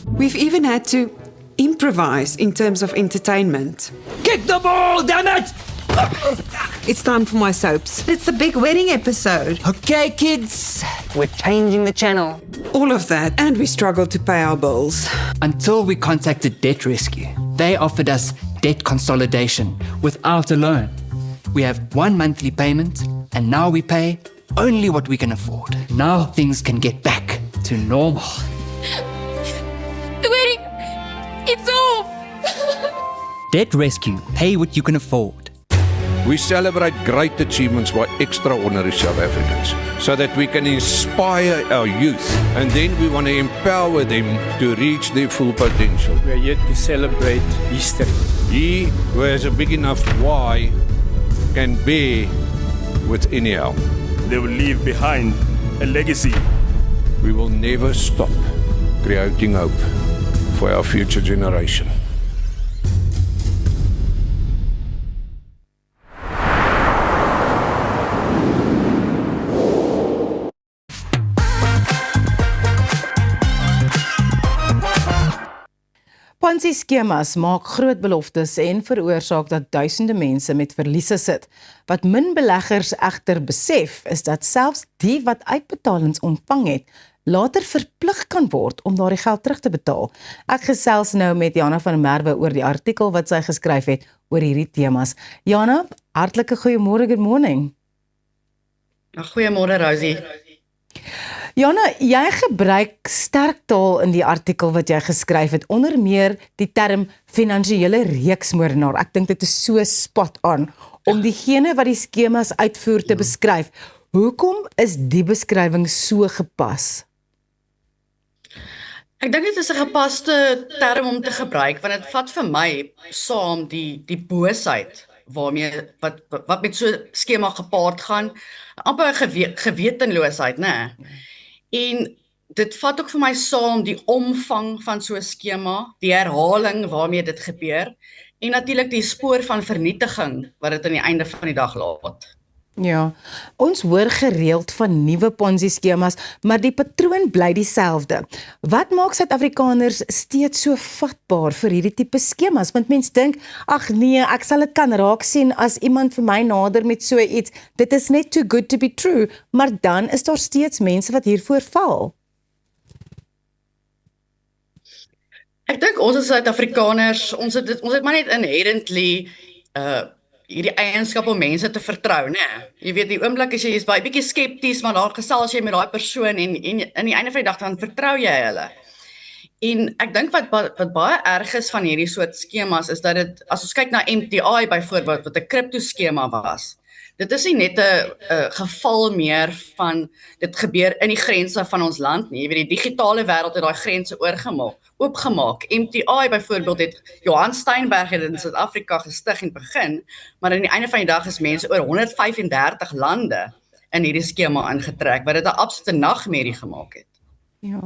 S22: We've even had to improvise in terms of entertainment.
S5: Kick the ball, damn it!
S22: It's time for my soaps. It's the big wedding episode.
S5: Okay, kids, we're changing the channel.
S22: All of that, and we struggled to pay our bills.
S5: Until we contacted Debt Rescue. They offered us debt consolidation without a loan. We have one monthly payment, and now we pay only what we can afford. Now things can get back to normal.
S23: The wedding, it's off.
S5: Debt Rescue, pay what you can afford.
S24: We celebrate great achievements by extraordinary South Africans so that we can inspire our youth, and then we want to empower them to reach their full potential.
S10: We are yet to celebrate history.
S24: He who has a big enough why can bear with anyhow.
S10: They will leave behind a legacy.
S24: We will never stop creating hope for our future generation.
S1: Ponzi-skemas maak groot beloftes en veroorsaak dat duisende mense met verliese sit. Wat min beleggers egter besef, is dat selfs die wat uitbetalings ontvang het, later verplig kan word om daardie geld terug te betaal. Ek gesels nou met Jana van der Merwe oor die artikel wat sy geskryf het oor hierdie temas. Jana, hartlike goeiemôre, good morning.
S25: Goeiemôre Rosie.
S1: Jana, jy gebruik sterk taal in die artikel wat jy geskryf het, onder meer die term finansiële reeksmoordenaar. Ek dink dit is so spot on om diegene wat die skemas uitvoer te beskryf. Hoekom is die beskrywing so gepas?
S25: Ek dink dit is 'n gepaste term om te gebruik, want dit vat vir my saam die boosheid waarmee wat met so 'n skema gepaard gaan, amper 'n gewetenloosheid, né? En dit vat ook vir my saam die omvang van so 'n skema, die herhaling waarmee dit gebeur, en natuurlik die spoor van vernietiging wat dit aan die einde van die dag laat.
S1: Ja, ons hoor gereeld van nuwe Ponzi-skemas, maar die patroon bly dieselfde. Wat maak Suid-Afrikaners steeds so vatbaar vir hierdie tipe skemas? Want mens dink, ag nee, ek sal dit kan raak sien as iemand vir my nader met so iets. Dit is net too good to be true, maar dan is daar steeds mense wat hiervoor val.
S25: Ek dink ons as Suid-Afrikaners, ons het maar net inherently hierdie eienskap om mense te vertrou, né? Jy weet, die oomblik as jy is baie bietjie skepties, maar daar gesels jy met daai persoon en aan die einde van die dag dan vertrou jy hulle. En ek dink wat baie erg is van hierdie soort skemas is dat dit, as ons kyk na MTI byvoorbeeld, wat 'n kriptoskema was, dit is nie net 'n geval meer van dit gebeur in die grense van ons land nie. Jy weet, die digitale wêreld het daai grense oopgemaak. MTI byvoorbeeld het Johan Steinberg in Suid-Afrika gestig en begin, maar aan die einde van die dag is mense oor 135 lande in hierdie skema ingetrek, wat dit 'n absolute nagmerrie gemaak het.
S1: Ja.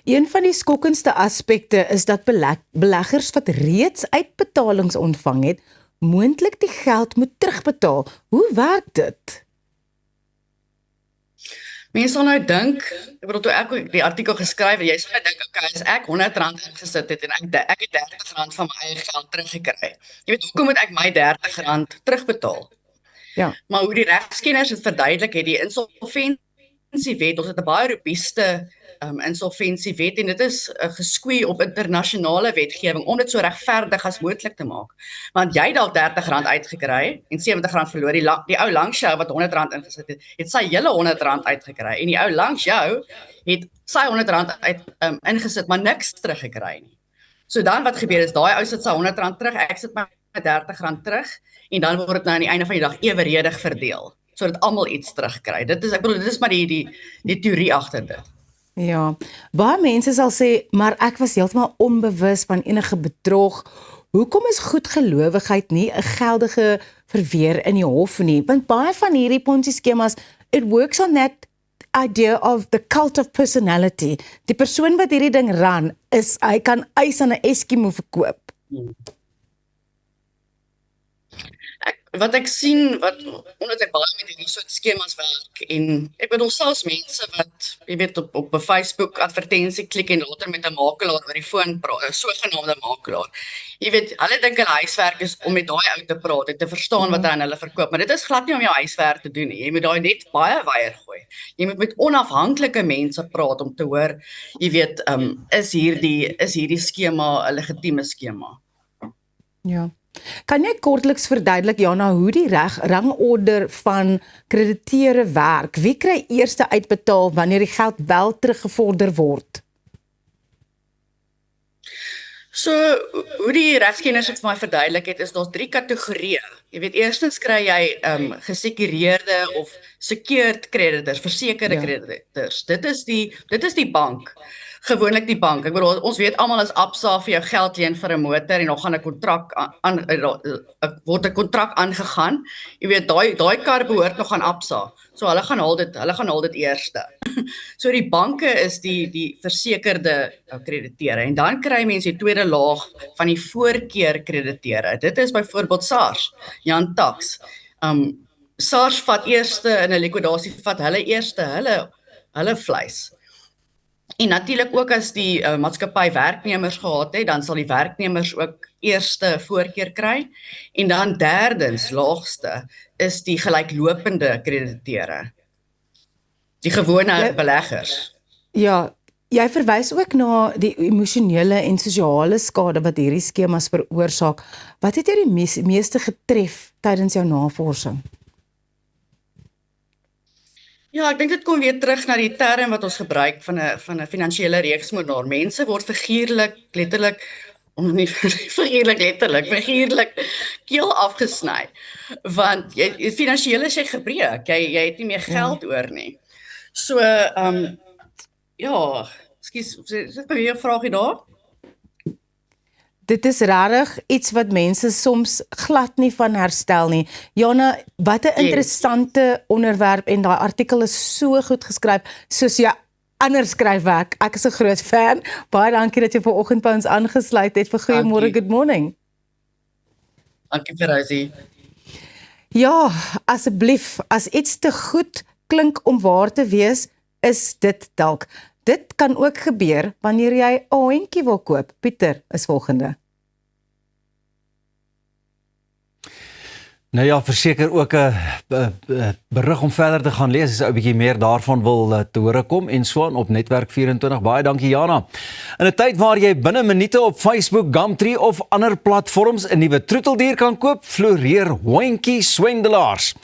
S1: Een van die skokkendste aspekte is dat beleggers wat reeds uitbetalings ontvang het, moontlik die geld moet terugbetaal. Hoe werk dit?
S25: Mense sal nou dink, ek bedoel toe ek die artikel geskryf het, jy sal nou dink, okay, as ek R100 ingesit het en ek het R30 van my eie geld teruggekry. Jy weet, hoekom moet ek my R30 terugbetaal?
S1: Ja.
S25: Maar hoe die regskenners het verduidelik, het die insolventie insolventiewet, ons het 'n baie robuuste insolventiewet en dit is geskwee op internasionale wetgewing om dit so regverdig as moontlik te maak. Want jy het dalk R30 uitgekry en R70 verloor. Die ou langs jou wat R100 ingesit het sy hele R100 uitgekry en die ou langs jou het sy R100 ingesit, maar niks teruggekry nie. So dan wat gebeur is, daai ou sit sy R100 terug, ek sit my R30 terug en dan word dit nou aan die einde van die dag eweredig verdeel, sodat almal iets terugkry. Dit is maar die teorie agter dit.
S1: Ja, baie mense sal sê, maar ek was heeltemal onbewus van enige bedrog. Hoekom is goedgelowigheid nie 'n geldige verweer in die hof nie? Want baie van hierdie Ponzi-skemas, it works on that idea of the cult of personality. Die persoon wat hierdie ding ran, hy kan ys aan 'n Eskimo verkoop.
S25: Wat ek sien, omdat ek baie met hierdie soort skemas werk en ek bedoel selfs mense wat, jy weet, op 'n Facebook advertensie klik en later met 'n makelaar oor die foon praat, 'n sogenaamde makelaar. Jy weet, hulle dink hulle huiswerk is om met daai ou te praat en te verstaan wat hy aan hulle verkoop, maar dit is glad nie om jou huiswerk te doen nie. Jy moet daai net baie weier gooi. Jy moet met onafhanklike mense praat om te hoor, jy weet, is hierdie skema 'n legitieme skema?
S1: Ja. Kan jy kortliks verduidelik, Jana, hoe die rangorde van krediteure werk? Wie kry eerste uitbetaal wanneer die geld wel teruggevorder word?
S25: So, hoe die regskenners dit vir my verduidelik het, is daar's 3 kategorieë. Jy weet, eerstens kry jy gesekureerde of secured creditors, versekerde creditors. Dit is die bank. Gewoonlik die bank. Ek bedoel, ons weet almal as Absa vir jou geld leen vir 'n motor en dan gaan 'n kontrak word 'n kontrak aangegaan. Jy weet, daai kar behoort nog aan Absa. So hulle gaan haal dit eerste. So die banke is die versekerde krediteure en dan kry mense die tweede laag van die voorkeur krediteure. Dit is byvoorbeeld SARS, Jan Tax. SARS vat eerste in 'n likwidasie, vat hulle eerste hulle vleis. En natuurlik ook as die maatskappy werknemers gehad het, dan sal die werknemers ook eerste voorkeur kry. En dan derdens, laagste, is die gelyklopende krediteure. Die gewone beleggers.
S1: Ja, jy verwys ook na die emosionele en sosiale skade wat hierdie skemas veroorsaak. Wat het jy die meeste getref tydens jou navorsing?
S25: Ja, ek dink dit kom weer terug na die term wat ons gebruik van 'n finansiële reëksmoordenaar. Mense word figuurlik keel afgesny. Want jy finansiële is jy gebreek. Jy het nie meer geld oor nie. So ja, ekskuus, sit my weer 'n vraagie daar?
S1: Dit is rarig iets wat mense soms glad nie van herstel nie. Jana, wat 'n interessante onderwerp en daai artikel is so goed geskryf, soos jy anders skryfwerk. Ek is 'n groot fan. Baie dankie dat jy vanoggend by ons aangesluit het vir Goeiemôre, good morning.
S25: Dankie vir Rosie.
S1: Ja, asseblief, as iets te goed klink om waar te wees, is dit dalk. Dit kan ook gebeur wanneer jy 'n hondjie wil koop. Pieter is volgende.
S2: Nou ja, verseker ook 'n berig om verder te gaan lees as jy 'n bietjie meer daarvan wil te hore kom en so aan op Netwerk 24. Baie dankie Jana. In 'n tyd waar jy binne minute op Facebook, Gumtree of ander platforms 'n nuwe troeteldier kan koop, floreer hondjie swendelaars.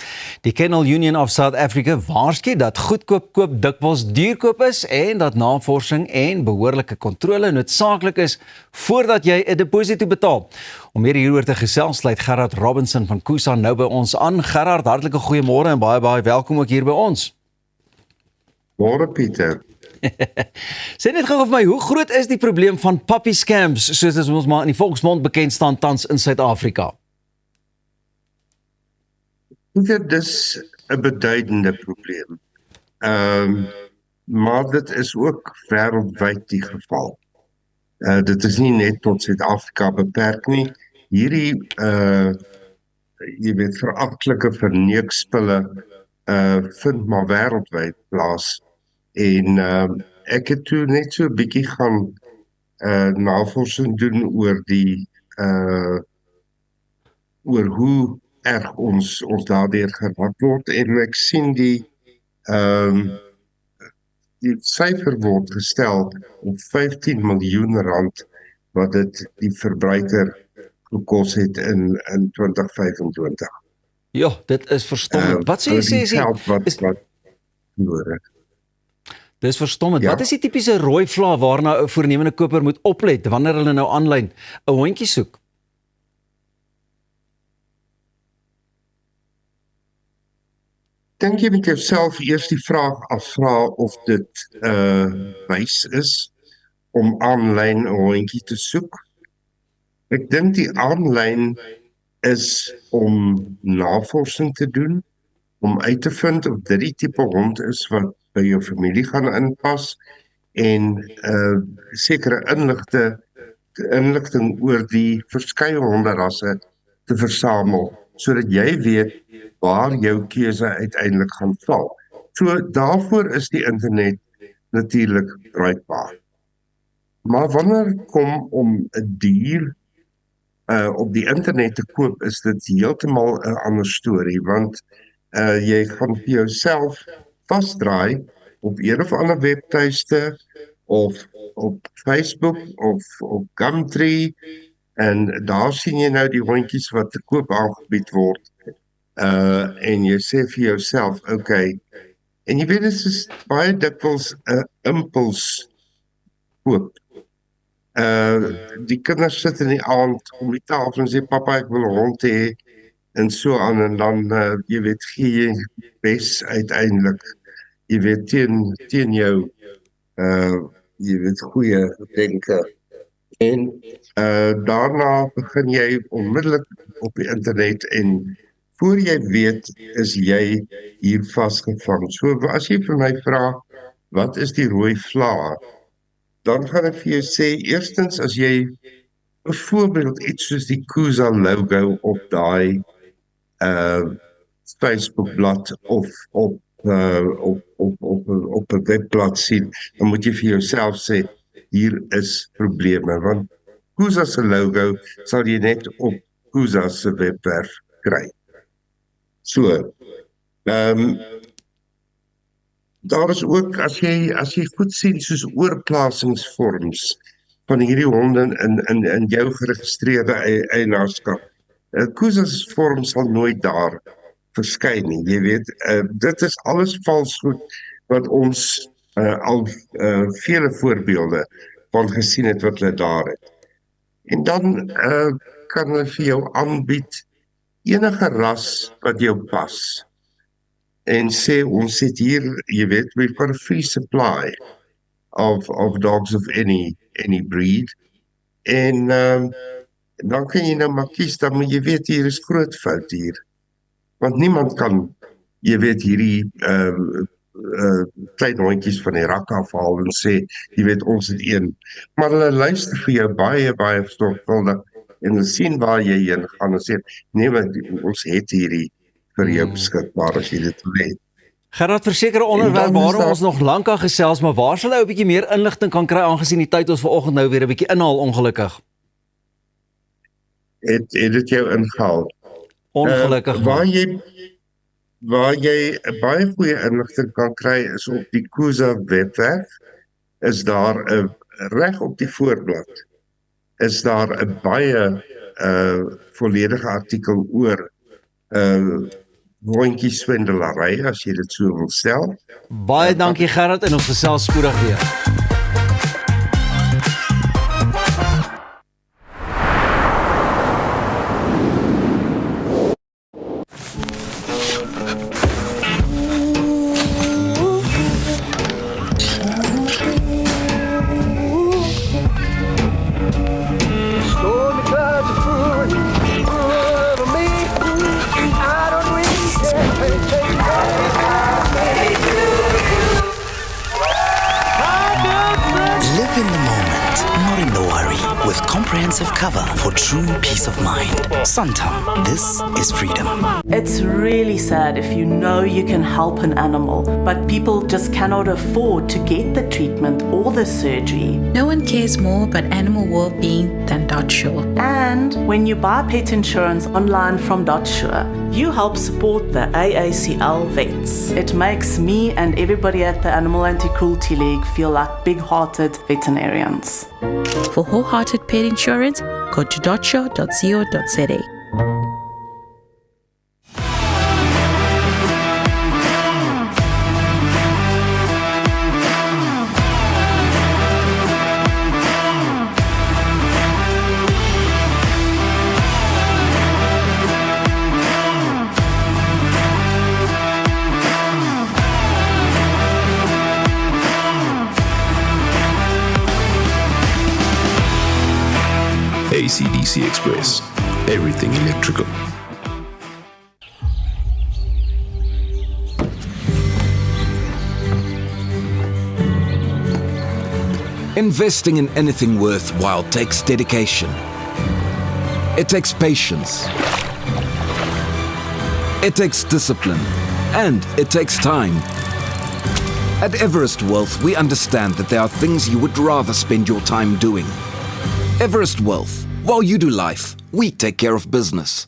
S2: Die Kennel Union of South Africa waarsku dat goedkoop koop dikwels duurkoop is en dat navorsing en behoorlike kontrole noodsaaklik is voordat jy 'n deposito betaal. Om meer hieroor te gesels, sluit Gerard Robinson van Kusa nou by ons aan. Gerard, hartlike goeiemôre en baie welkom ook hier by ons.
S3: Môre Pieter.
S2: Sê net gou vir my, hoe groot is die probleem van puppy scams, soos dit ons maar in die volksmond bekend staan tans in Suid-Afrika?
S3: Dis 'n beduidende probleem. Maar dit is ook wêreldwyd die geval. Dit is nie net tot Suid-Afrika beperk nie. Hierdie jy weet veragtelike verneekspille vind maar wêreldwyd plaas en ek het toe net so 'n bietjie gaan navorsing doen oor die oor hoe erg ons daardeur geraak word en ek sien die syfer word gestel op 15 miljoen rand wat dit die verbruiker gekos het in 2025.
S2: Ja, dit is verstommend. Wat sê jy Dis verstommend. Wat is die tipiese rooi vla waarna 'n voornemende koper moet oplet wanneer hulle nou aanlyn 'n hondjie soek?
S3: Dink jy met jouself eers die vraag afvra of dit wys is om aanlyn 'n hondjie te soek? Ek dink die aanlyn is om navorsing te doen, om uit te vind of dit die tipe hond is wat by jou familie gaan inpas en sekere inligting oor die verskeie honderasse te versamel, sodat jy weet waar jou keuse uiteindelik gaan val. So daarvoor is die internet natuurlik bruikbaar. Maar wanneer kom om 'n dier op die internet te koop, is dit heeltemal 'n ander storie, want jy gaan vir jouself vasdraai op een of ander webtuiste of op Facebook of op Gumtree en daar sien jy nou die hondjies wat te koop aangebied word en jy sê vir jouself, okay, en jy weet dit is baie dikwels 'n impuls koop. Die kinders sit in die aand om die tafel en sê, papa, ek wil 'n hond hê, en so aan, en dan, jy weet, gee jy bes uiteindelik, jy weet, teen jou, jy weet, goeie denke, en daarna begin jy onmiddellik op die internet, en voor jy weet, is jy hier vasgevang. So, as jy vir my vra, wat is die rooi vla? Dan gaan ek vir jou sê, eerstens as jy byvoorbeeld iets soos die Kuza logo op daai Facebookblad of op 'n webblad sien, dan moet jy vir jouself sê, hier is probleme, want Kuza se logo sal jy net op Kuza se webwerf kry. So, daar is ook, as jy goed sien, soos oorplasingsvorms van hierdie honde in jou geregistreerde eienaarskap. Kuza's vorm sal nooit daar verskyn nie, jy weet, dit is alles valsgoed wat ons al vele voorbeelde van gesien het wat hulle daar het. En dan kan hulle vir jou aanbied enige ras wat jou pas. En sê, ons sit hier, jy weet, we've got a free supply of dogs of any breed. En dan kan jy nou maar kies, dan moet jy weet, hier is groot fout hier. Want niemand kan, jy weet, hierdie klein hondjies van die rak afhaal en sê, jy weet, ons het een. Maar hulle luister vir jou baie, baie sorgvuldig en hulle sien waar jy heen gaan en sê, nee, want ons het hierdie vir jou beskikbaar as jy dit weet.
S2: Gerard, versekerde onderwerp waarom ons nog lank kan gesels, maar waar sal hy 'n bietjie meer inligting kan kry aangesien die tyd ons vanoggend nou weer 'n bietjie inhaal ongelukkig?
S3: Het dit jou ingehaal?
S2: Ongelukkig.
S3: Waar jy baie goeie inligting kan kry is op die Kuza webwerf, is daar reg op die voorblad, is daar 'n baie volledige artikel oor hondjie swendelary, as jy dit so wil stel.
S2: Baie dankie Gerard en ons gesels spoedig weer.
S12: Happy
S19: comprehensive cover for true peace of mind. Santam, this is freedom.
S20: It's really sad if you know you can help an animal, but people just cannot afford to get the treatment or the surgery.
S21: No one cares more about animal well-being than Dotsure.
S20: And when you buy pet insurance online from Dotsure, you help support the AACL vets. It makes me and everybody at the Animal Anti-Cruelty League feel like big-hearted veterinarians.
S21: For wholehearted pet insurance, go to dotsure.co.za.
S4: AC/DC Express. Everything electrical.
S7: Investing in anything worthwhile takes dedication. It takes patience. It takes discipline. And it takes time. At Everest Wealth, we understand that there are things you would rather spend your time doing. Everest Wealth. While you do life, we take care of business.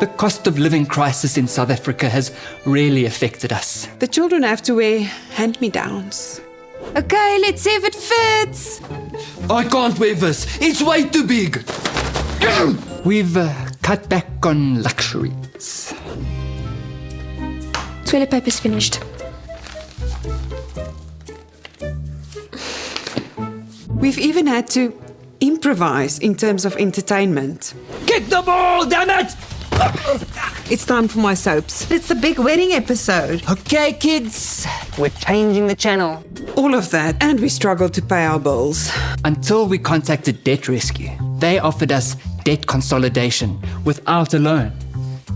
S5: The cost of living crisis in South Africa has really affected us.
S22: The children have to wear hand-me-downs. Okay, let's see if it fits.
S5: I can't wear this. It's way too big. We've cut back on luxuries.
S23: Toilet paper's finished.
S22: We've even had to improvise in terms of entertainment.
S5: Kick the ball, damn it!
S22: It's time for my soaps. It's the big wedding episode.
S5: Okay, kids, we're changing the channel.
S22: All of that, and we struggled to pay our bills.
S5: Until we contacted Debt Rescue. They offered us debt consolidation without a loan.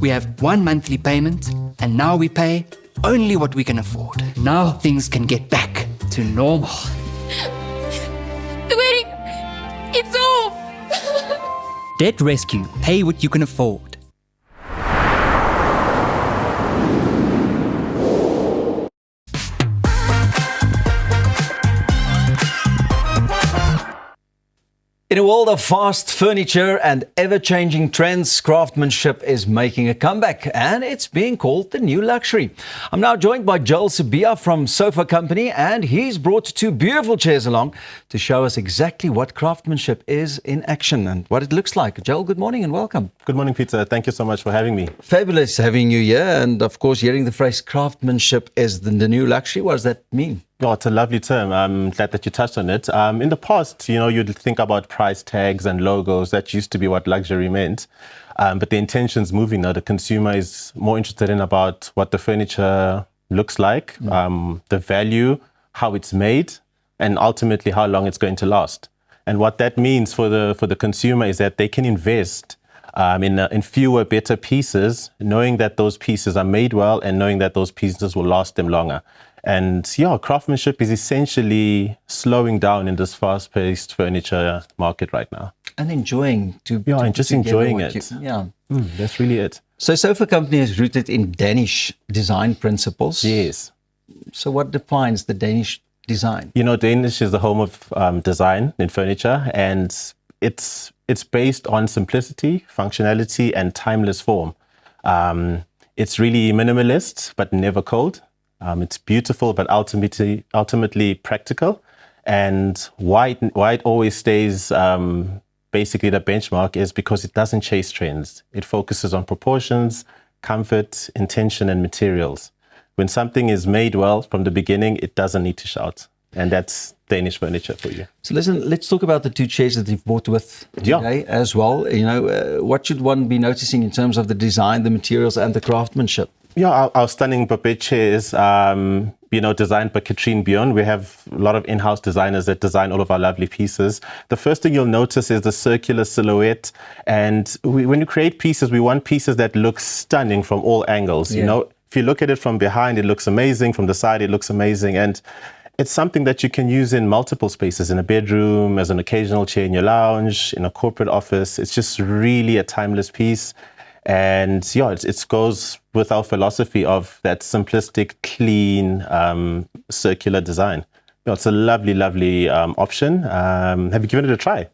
S5: We have one monthly payment, and now we pay only what we can afford. Now things can get back to normal.
S23: The wedding, it's off.
S5: Debt Rescue. Pay what you can afford.
S2: In a world of fast furniture and ever-changing trends, craftsmanship is making a comeback, and it's being called the new luxury. I'm now joined by Joel Sabia from Sofa Company, and he's brought two beautiful chairs along to show us exactly what craftsmanship is in action and what it looks like. Joel, good morning and welcome.
S6: Good morning, Peter. Thank you so much for having me.
S2: Fabulous having you here, and of course, hearing the phrase craftsmanship is the new luxury. What does that mean?
S6: Oh, it's a lovely term. I'm glad that you touched on it. In the past, you'd think about price tags and logos. That used to be what luxury meant. But the intention's moving now. The consumer is more interested in about what the furniture looks like, the value, how it's made, and ultimately how long it's going to last. And what that means for the consumer is that they can invest in fewer, better pieces, knowing that those pieces are made well and knowing that those pieces will last them longer. And craftsmanship is essentially slowing down in this fast-paced furniture market right now.
S2: And enjoying
S6: enjoying it. That's really it.
S2: So Sofa Company is rooted in Danish design principles.
S6: Yes.
S2: So what defines the Danish design?
S6: Danish is the home of design in furniture, and it's based on simplicity, functionality, and timeless form. It's really minimalist, but never cold. It's beautiful, but ultimately practical. And why it always stays basically the benchmark is because it doesn't chase trends. It focuses on proportions, comfort, intention, and materials. When something is made well from the beginning, it doesn't need to shout. And that's Danish furniture for you.
S2: So listen, let's talk about the two chairs that you've brought with today as well. What should one be noticing in terms of the design, the materials, and the craftsmanship?
S6: Yeah, our stunning Babette chairs, designed by Katrine Bjorn. We have a lot of in-house designers that design all of our lovely pieces. The first thing you'll notice is the circular silhouette. And when you create pieces, we want pieces that look stunning from all angles. If you look at it from behind, it looks amazing. From the side, it looks amazing. And it's something that you can use in multiple spaces, in a bedroom, as an occasional chair in your lounge, in a corporate office. It's just really a timeless piece. And yeah, it goes with our philosophy of that simplistic, clean, circular design. It's a lovely, lovely option. Have you given it a try?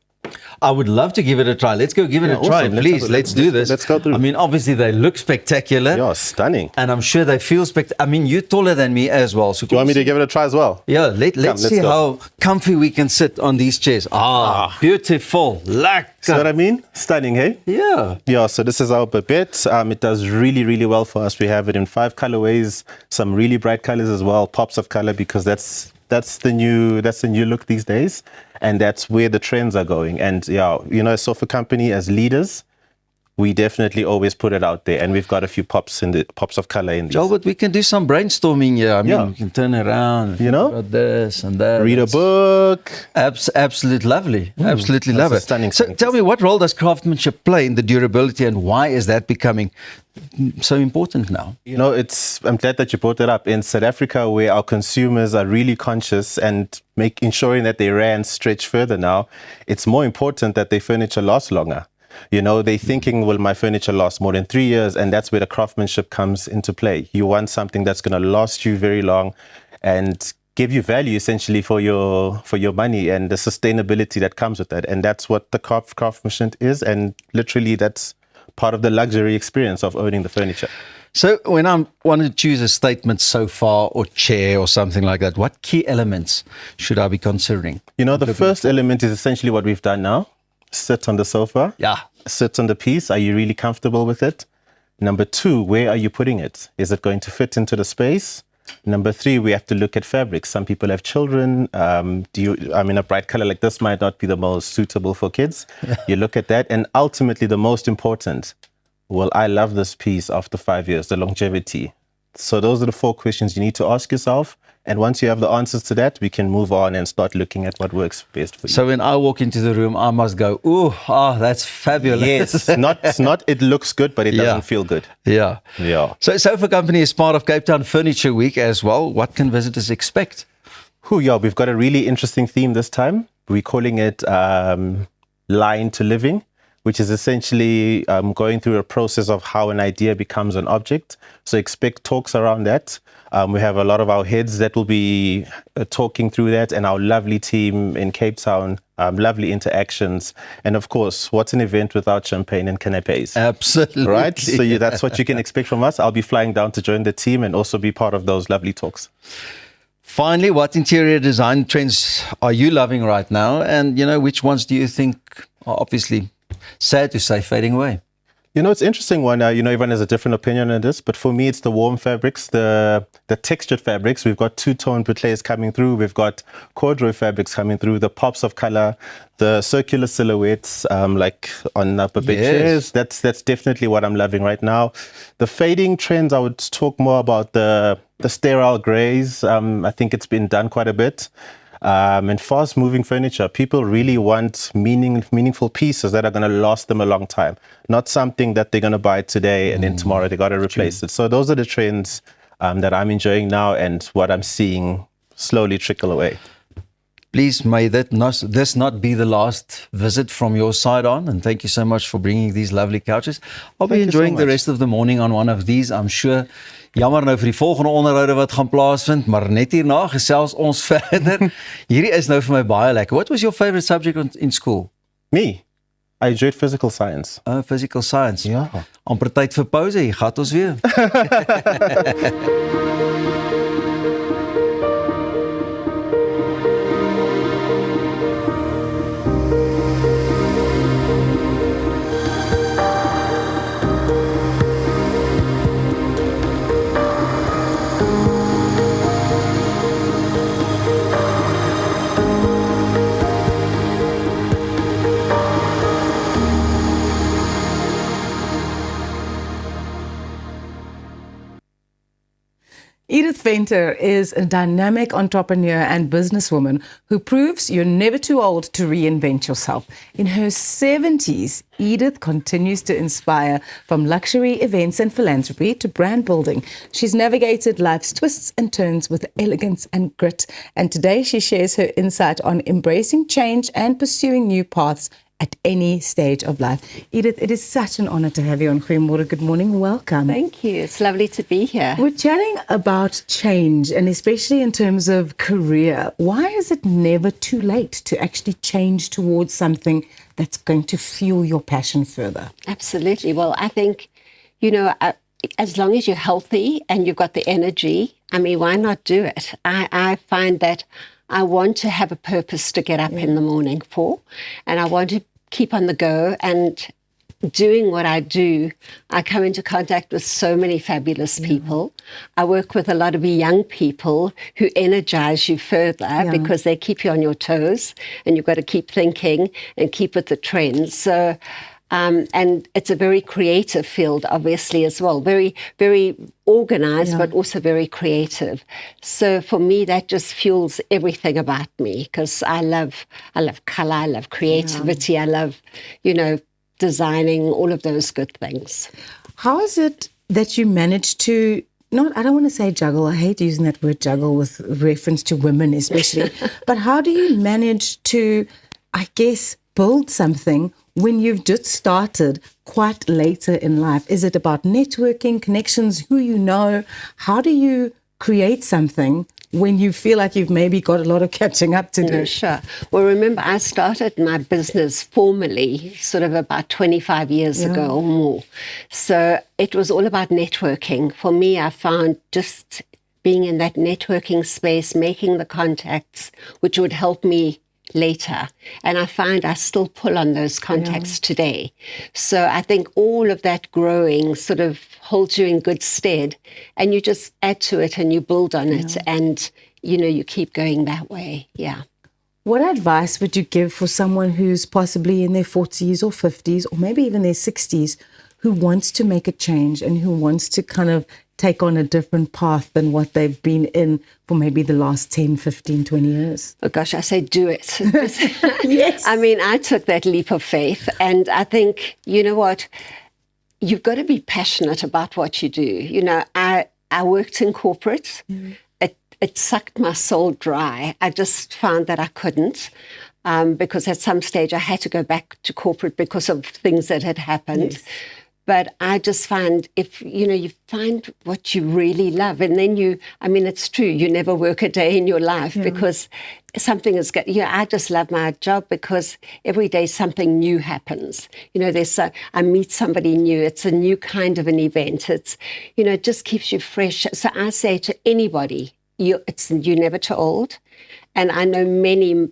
S2: I would love to give it a try. Let's go give it a try,
S6: awesome.
S2: please. Let's do this.
S6: Let's go through.
S2: I mean, obviously they look spectacular.
S6: Yeah, stunning.
S2: And I'm sure they feel spectacular. I mean, you're taller than me as well. So
S6: do you want me to give it a try as well?
S2: Yeah, let's see how comfy we can sit on these chairs. Beautiful.
S6: See what I mean? Stunning, hey?
S2: Yeah.
S6: Yeah, so this is our Babette. It does really, really well for us. We have it in 5 colorways, some really bright colors as well, pops of color, because that's the new look these days, and that's where the trends are going. And yeah, you know, as Sofa Company, as leaders, we definitely always put it out there, and we've got a few pops of color in these.
S2: Joel, but we can do some brainstorming here. I mean, we can turn around,
S6: you know,
S2: got this and that.
S6: Read a book.
S2: Absolutely lovely. Absolutely love it.
S6: Stunning.
S2: So tell me, what role does craftsmanship play in the durability, and why is that becoming so important now?
S6: You know, I'm glad that you brought that up. In South Africa, where our consumers are really conscious and ensuring that their rands stretch further now, it's more important that their furniture lasts longer. You know, they're thinking, will my furniture last more than 3 years? And that's where the craftsmanship comes into play. You want something that's going to last you very long and give you value essentially for your money, and the sustainability that comes with that. And that's what the craftsmanship is. And literally that's part of the luxury experience of owning the furniture.
S2: So when I want to choose a statement sofa or chair or something like that, what key elements should I be considering?
S6: You know, the first element is essentially what we've done now. Sit on the sofa.
S2: Yeah.
S6: Sit on the piece. Are you really comfortable with it? Number 2, where are you putting it? Is it going to fit into the space? Number 3, we have to look at fabrics. Some people have children. A bright color like this might not be the most suitable for kids. You look at that. And ultimately, the most important, will I love this piece after 5 years, the longevity? So those are the 4 questions you need to ask yourself. And once you have the answers to that, we can move on and start looking at what works best for you.
S2: So when I walk into the room, I must go, that's fabulous.
S6: Yes, not it looks good, but it doesn't feel good.
S2: Yeah.
S6: Yeah.
S2: So Sofa Company is part of Cape Town Furniture Week as well. What can visitors expect?
S6: We've got a really interesting theme this time. We're calling it Line to Living, which is essentially going through a process of how an idea becomes an object. So expect talks around that. We have a lot of our heads that will be talking through that, and our lovely team in Cape Town, lovely interactions. And of course, what's an event without champagne and canapes?
S2: Absolutely.
S6: Right? So that's what you can expect from us. I'll be flying down to join the team and also be part of those lovely talks.
S2: Finally, what interior design trends are you loving right now? And, you know, which ones do you think are obviously, sad to say, fading away?
S6: You know, it's an interesting one. Everyone has a different opinion on this, but for me, it's the warm fabrics, the textured fabrics. We've got two-tone bouclés coming through. We've got corduroy fabrics coming through, the pops of color, the circular silhouettes, like on upper bed chairs. That's definitely what I'm loving right now. The fading trends, I would talk more about the sterile grays. I think it's been done quite a bit. And fast-moving furniture. People really want meaningful pieces that are going to last them a long time, not something that they're going to buy today and then tomorrow they got to replace it. So those are the trends that I'm enjoying now and what I'm seeing slowly trickle away.
S2: Please, may this not be the last visit from your side on, and thank you so much for bringing these lovely couches. I'll be enjoying the rest of the morning on one of these, I'm sure. Jammer nou vir die volgende onderhoude wat gaan plaasvind, maar net hierna gesels ons verder. Hierdie is nou vir my baie lekker. What was your favorite subject in school?
S6: Me? I enjoyed physical science.
S2: Physical science.
S6: Ja.
S2: Amper tyd vir pouse, hier gaan ons weer.
S1: Edith Venter is a dynamic entrepreneur and businesswoman who proves you're never too old to reinvent yourself. In her 70s, Edith continues to inspire from luxury events and philanthropy to brand building. She's navigated life's twists and turns with elegance and grit. And today she shares her insight on embracing change and pursuing new paths at any stage of life. Edith, it is such an honor to have you on Goeiemorgen. Good morning. Welcome.
S8: Thank you. It's lovely to be here.
S1: We're chatting about change, and especially in terms of career. Why is it never too late to actually change towards something that's going to fuel your passion further?
S8: Absolutely. Well, I think, as long as you're healthy and you've got the energy, why not do it? I find that I want to have a purpose to get up in the morning for, and I want to keep on the go. And doing what I do, I come into contact with so many fabulous people. I work with a lot of young people who energize you further because they keep you on your toes, and you've got to keep thinking and keep with the trends. So, and it's a very creative field, obviously, as well. Very, very organized, but also very creative. So for me, that just fuels everything about me, because I love color, I love creativity, I love, designing, all of those good things.
S1: How is it that you managed to, I don't want to say juggle, I hate using that word juggle with reference to women especially, but how do you manage to, build something when you've just started quite later in life? Is it about networking, connections, who you know? How do you create something when you feel like you've maybe got a lot of catching up to do?
S8: Sure. Well, remember, I started my business formally sort of about 25 years ago or more. So it was all about networking. For me, I found just being in that networking space, making the contacts, which would help me later. And I find I still pull on those contacts today. So I think all of that growing sort of holds you in good stead, and you just add to it and you build on it, and you keep going that way. Yeah.
S1: What advice would you give for someone who's possibly in their 40s or 50s or maybe even their 60s who wants to make a change and who wants to kind of take on a different path than what they've been in for maybe the last 10, 15, 20 years?
S8: Oh gosh, I say do it.
S1: Yes.
S8: I took that leap of faith, and I think, you know what, you've got to be passionate about what you do. I worked in corporate. It sucked my soul dry. I just found that I couldn't, because at some stage I had to go back to corporate because of things that had happened. Yes. But I just find if, you find what you really love, and then it's true, you never work a day in your life because something is good. I just love my job because every day something new happens. I meet somebody new. It's a new kind of an event. It's, it just keeps you fresh. So I say to anybody, you're never too old. And I know many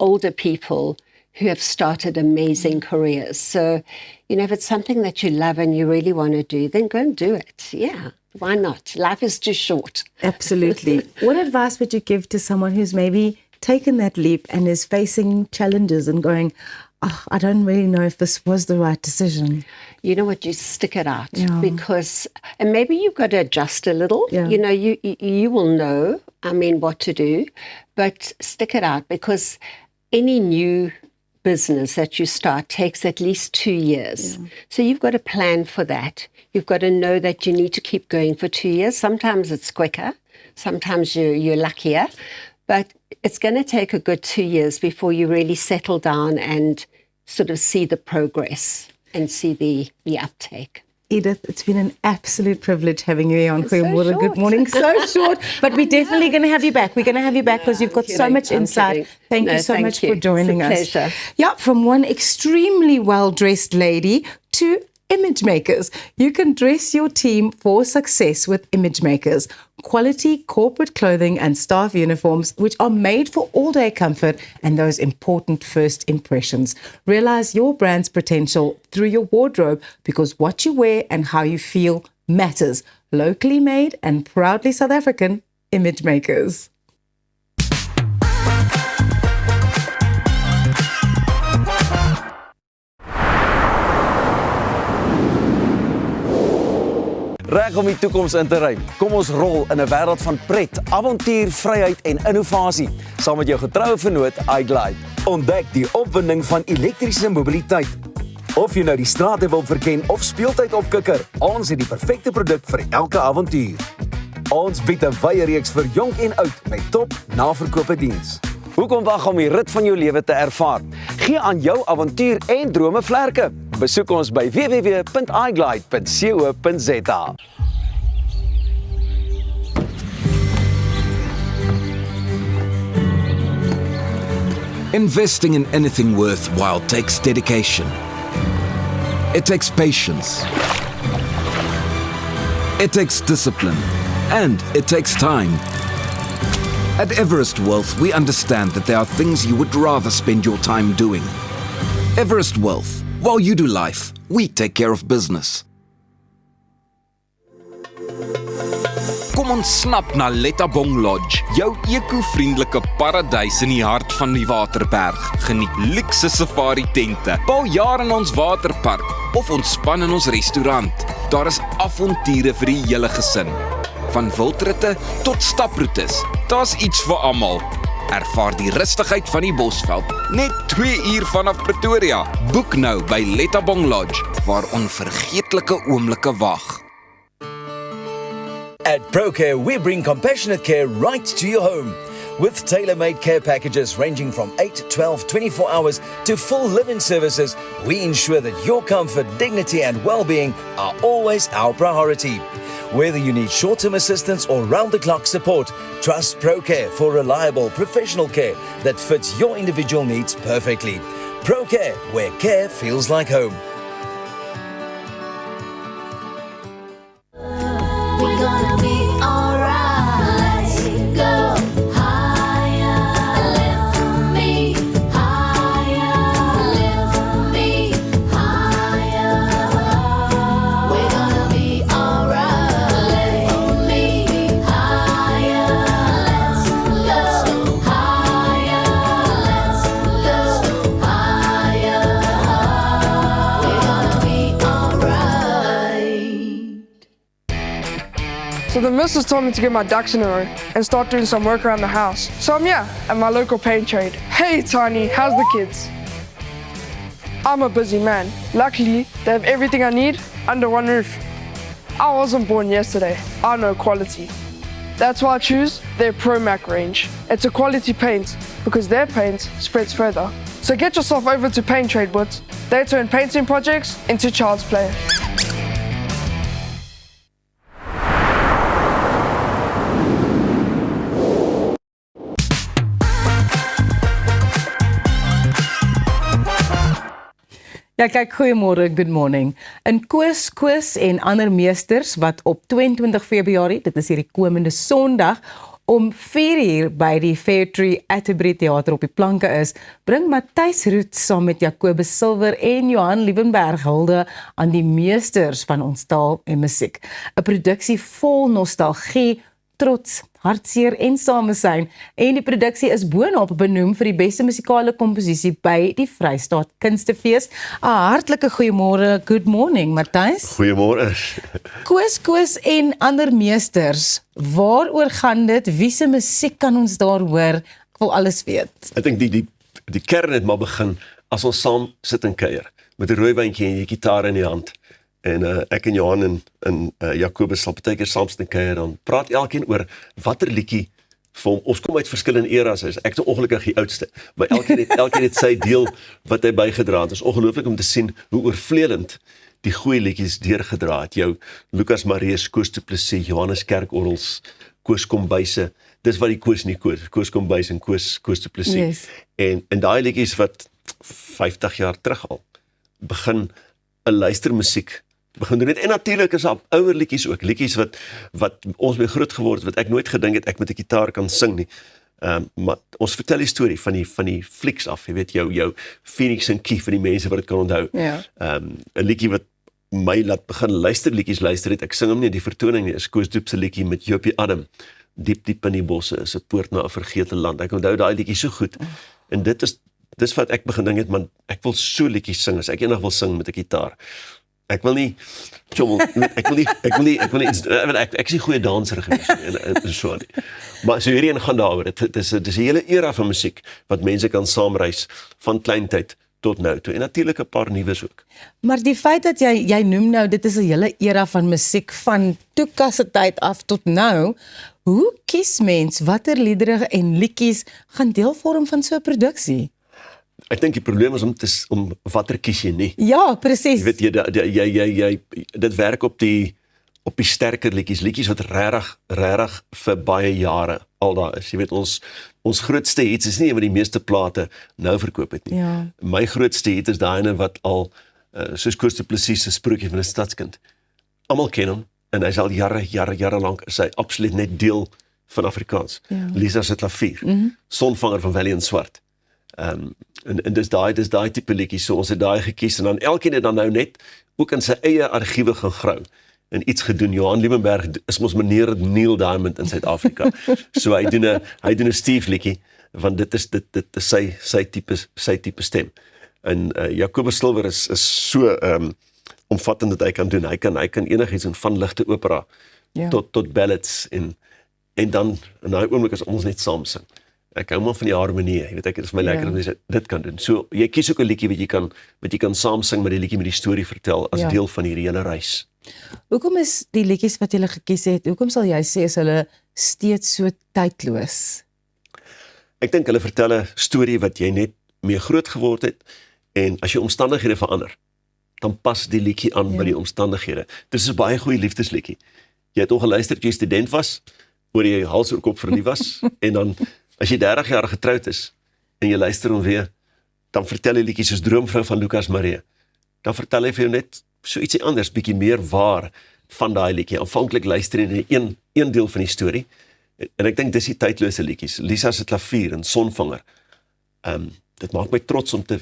S8: older people who have started amazing careers. So, if it's something that you love and you really want to do, then go and do it. Yeah, why not? Life is too short.
S1: Absolutely. What advice would you give to someone who's maybe taken that leap and is facing challenges and going, I don't really know if this was the right decision?
S8: You know what, you stick it out because, and maybe you've got to adjust a little. You will know, what to do, but stick it out, because any new business that you start takes at least 2 years. So you've got to plan for that. You've got to know that you need to keep going for 2 years. Sometimes it's quicker. Sometimes you're luckier. But it's going to take a good 2 years before you really settle down and sort of see the progress and see the uptake.
S1: Edith, it's been an absolute privilege having you here on Goeiemorgen. Good morning. So short, but we're definitely going to have you back. We're going to have you back because you've got so much insight. Thank you so much for joining us.
S8: It's a pleasure.
S1: Yeah, from one extremely well-dressed lady to image makers. You can dress your team for success with Image Makers. Quality corporate clothing and staff uniforms which are made for all-day comfort and those important first impressions. Realize your brand's potential through your wardrobe, because what you wear and how you feel matters. Locally made and proudly South African, Image Makers.
S13: Reg om die toekoms in te ry. Kom ons rol in 'n wêreld van pret, avontuur, vryheid en innovasie, saam met jou getroue vennoot iGlide. Ontdek die opwinding van elektriese mobiliteit. Of jy nou die strate wil verken of speeltyd opkikker, ons het die perfekte produk vir elke avontuur. Ons bied 'n wye reeks vir jonk en oud met top naverkope diens. Hoekom wag om die rit van jou lewe te ervaar? Gee aan jou avontuur en drome vlerke. Besoek ons by www.iglide.co.za.
S7: Investing in anything worthwhile takes dedication. It takes patience. It takes discipline. And it takes time. At Everest Wealth, we understand that there are things you would rather spend your time doing. Everest Wealth, while you do life, we take care of business. Kom ons snap na Lettabong Lodge, jou eco-vriendelike paradys in die hart van die Waterberg. Geniet luukse safari tente, bou jaar in ons waterpark of ontspan in ons restaurant. Daar is avonture vir die hele gesin. Van wildritte tot staproetes, daar's iets vir almal. Ervaar die rustigheid van die Bosveld, net 2 uur vanaf Pretoria. Boek nou by Lettabong Lodge, waar onvergeetlike oomblikke wag.
S13: At ProCare, we bring compassionate care right to your home. With tailor-made care packages ranging from 8, 12, 24 hours to full live-in services, we ensure that your comfort, dignity and well-being are always our priority. Whether you need short-term assistance or round-the-clock support, trust ProCare for reliable, professional care that fits your individual needs perfectly. ProCare, where care feels like home.
S12: We're gonna be alright. Go higher, lift me higher, lift me higher. We're gonna be alright. Lift me higher, let's go higher, let's go higher. We're gonna be alright.
S17: So the missus told me to get my ducks in a row and start doing some work around the house. So I'm here at my local paint trade. Hey Tiny, how's the kids? I'm a busy man. Luckily, they have everything I need under one roof. I wasn't born yesterday. I know quality. That's why I choose their ProMac range. It's a quality paint because their paint spreads further. So get yourself over to Paint Trade Boots. They turn painting projects into child's play.
S1: Ja, kyk, goeiemôre, good morning. In Koos en ander meesters wat op 22 Februarie, dit is hierdie komende Sondag, om 4 uur by die Fairtree Atterbury Theater op die planke is, bring Matthys Roet saam met Jacobus Silver en Johan Liebenberg hulde aan die meesters van ons taal en musiek. 'n Produksie vol nostalgie, trots, hartseer en samesyn, en die produksie is boonop benoem vir die beste musikale komposisie by die Vrystaat Kunstefees. 'n Hartlike goeiemôre, good morning, Matthys.
S9: Goeiemôre.
S1: Koos en ander meesters, waaroor gaan dit? Wie se musiek kan ons daar hoor? Ek wil alles weet.
S9: Ek dink die kern het maar begin as ons saam sit en kuier met 'n rooiwyntjie en die gitaar in die hand. En ek en Johan en Jacobus sal baie keer saam sit en kuier, dan praat elkeen oor watter liedjie vir hom. Ons kom uit verskillende eras, ek is ongelukkig die oudste, maar elkeen het sy deel wat hy bygedra het. Dit is ongelooflik om te sien hoe oorvleelend die goeie liedjies deurgedra het. Jou Lucas Marees, Koos Du Plessis, Johannes Kerkorrels, Koos Kombuise, dis wat die Koos nie Koos Kombuis en Koos Du Plessis.
S1: Yes.
S9: En daai liedjies wat 50 jaar terug al begin 'n luistermusiek begin doen het. En natuurlik is daar ouer liedjies ook, liedjies wat ons mee groot geword het, wat ek nooit gedink het ek met 'n gitaar kan sing nie. Maar ons vertel die storie van die flieks af, jy weet, jou Phoenix en Key vir die mense wat dit kan onthou.
S1: Ja.
S9: 'n liedjie wat my laat begin liedjies luister het. Ek sing hom nie die vertoning nie, is Koos Doep se liedjie met Jopie Adam. Diep in die bosse is 'n poort na 'n vergete land. Ek onthou daai liedjie so goed. En dis wat ek begin dink het, man, ek wil so liedjies sing as ek eendag wil sing met 'n gitaar. ek wil nie chommel, ek wil nie ek is nie goeie danser gewees en so nie. Maar so hierdie een gaan daaroor. Dit is 'n hele era van musiek wat mense kan saamreis van kleintyd tot nou toe en natuurlik 'n paar nuus ook.
S1: Maar die feit dat jy noem nou dit is 'n hele era van musiek van toekasse tyd af tot nou, hoe kies mens watter liedere en liedjies gaan deel vorm van so 'n produksie?
S9: Ek dink die probleem is om watter kies jy nie.
S1: Ja, presies.
S9: Jy weet jy dit werk op die sterker liedjies wat regtig vir baie jare al daar is. Jy weet ons grootste hits is nie wat die meeste plate nou verkoop het nie.
S1: Ja.
S9: My grootste hit is daai ene wat al soos Koos du Plessis se Sprokie van 'n Stadskind. Almal ken hom en hy's al jare lank is hy absoluut net deel van Afrikaans.
S1: Ja.
S9: Lisa se klavier. Sonvanger van Valiant Swart. En dis daai tipe liedjies, so ons het daai gekies en dan elkeen het dan nou net ook in sy eie argiewe gaan grou en iets gedoen. Johan Liebenberg is mos meneer Neil Diamond in Suid-Afrika. So hy doen 'n Steve liedjie want dit is sy tipe stem. En Jacobus Silver is so omvattend dat hy kan doen. Hy kan enigiets doen van ligte opera tot ballads en dan in daai oomblik is ons net saam sing. Ek hou maar van die harmonie. Jy weet, dit is my lekker om dit kan doen. So jy kies ook 'n liedjie wat jy kan saam sing, maar die liedjie met die storie vertel as deel van hierdie hele reis.
S1: Hoekom is die liedjies wat jy gekies het, hoekom sal jy sê is hulle steeds so tydloos?
S9: Ek dink hulle vertel 'n storie wat jy net mee groot geword het en as jy omstandighede verander, dan pas die liedjie aan by die omstandighede. Dit is 'n baie goeie liefdesliedjie. Jy het al geluister toe jy student was, oor jy hals oor kop verlief was en dan as jy 30 jaar getroud is en jy luister hom weer, dan vertel hy liedjies soos Droomvrou van Lucas Maree. Dan vertel hy vir jou net so ietsie anders, bietjie meer waar van daai liedjie. Aanvanklik luister jy na een deel van die storie. En ek dink dis die tydlose liedjies. Lisa se klavier en Sonvanger. Dit maak my trots om te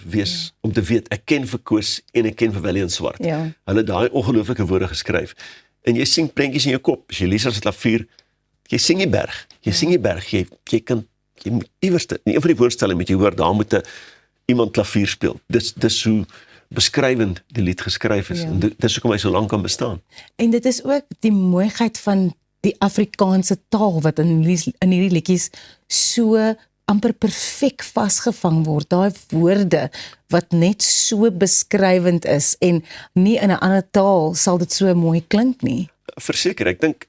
S9: weet ek ken vir Koos en ek ken vir Valiant Swart.
S1: Ja.
S9: Hulle daai ongelooflike woorde geskryf. En jy sien prentjies in jou kop. As jy Lisa se klavier, jy sing die berg. Jy kan iewers in een van die woordstelle met jy hoor, daar moet iemand klavier speel. Dis hoe beskrywend die lied geskryf is. En dis hoekom hy so lank kan bestaan.
S1: En dit is ook die mooiheid van die Afrikaanse taal wat in hierdie liedjies so amper perfek vasgevang word. Daai woorde wat net so beskrywend is en nie in 'n ander taal sal dit so mooi klink nie.
S9: Verseker, ek dink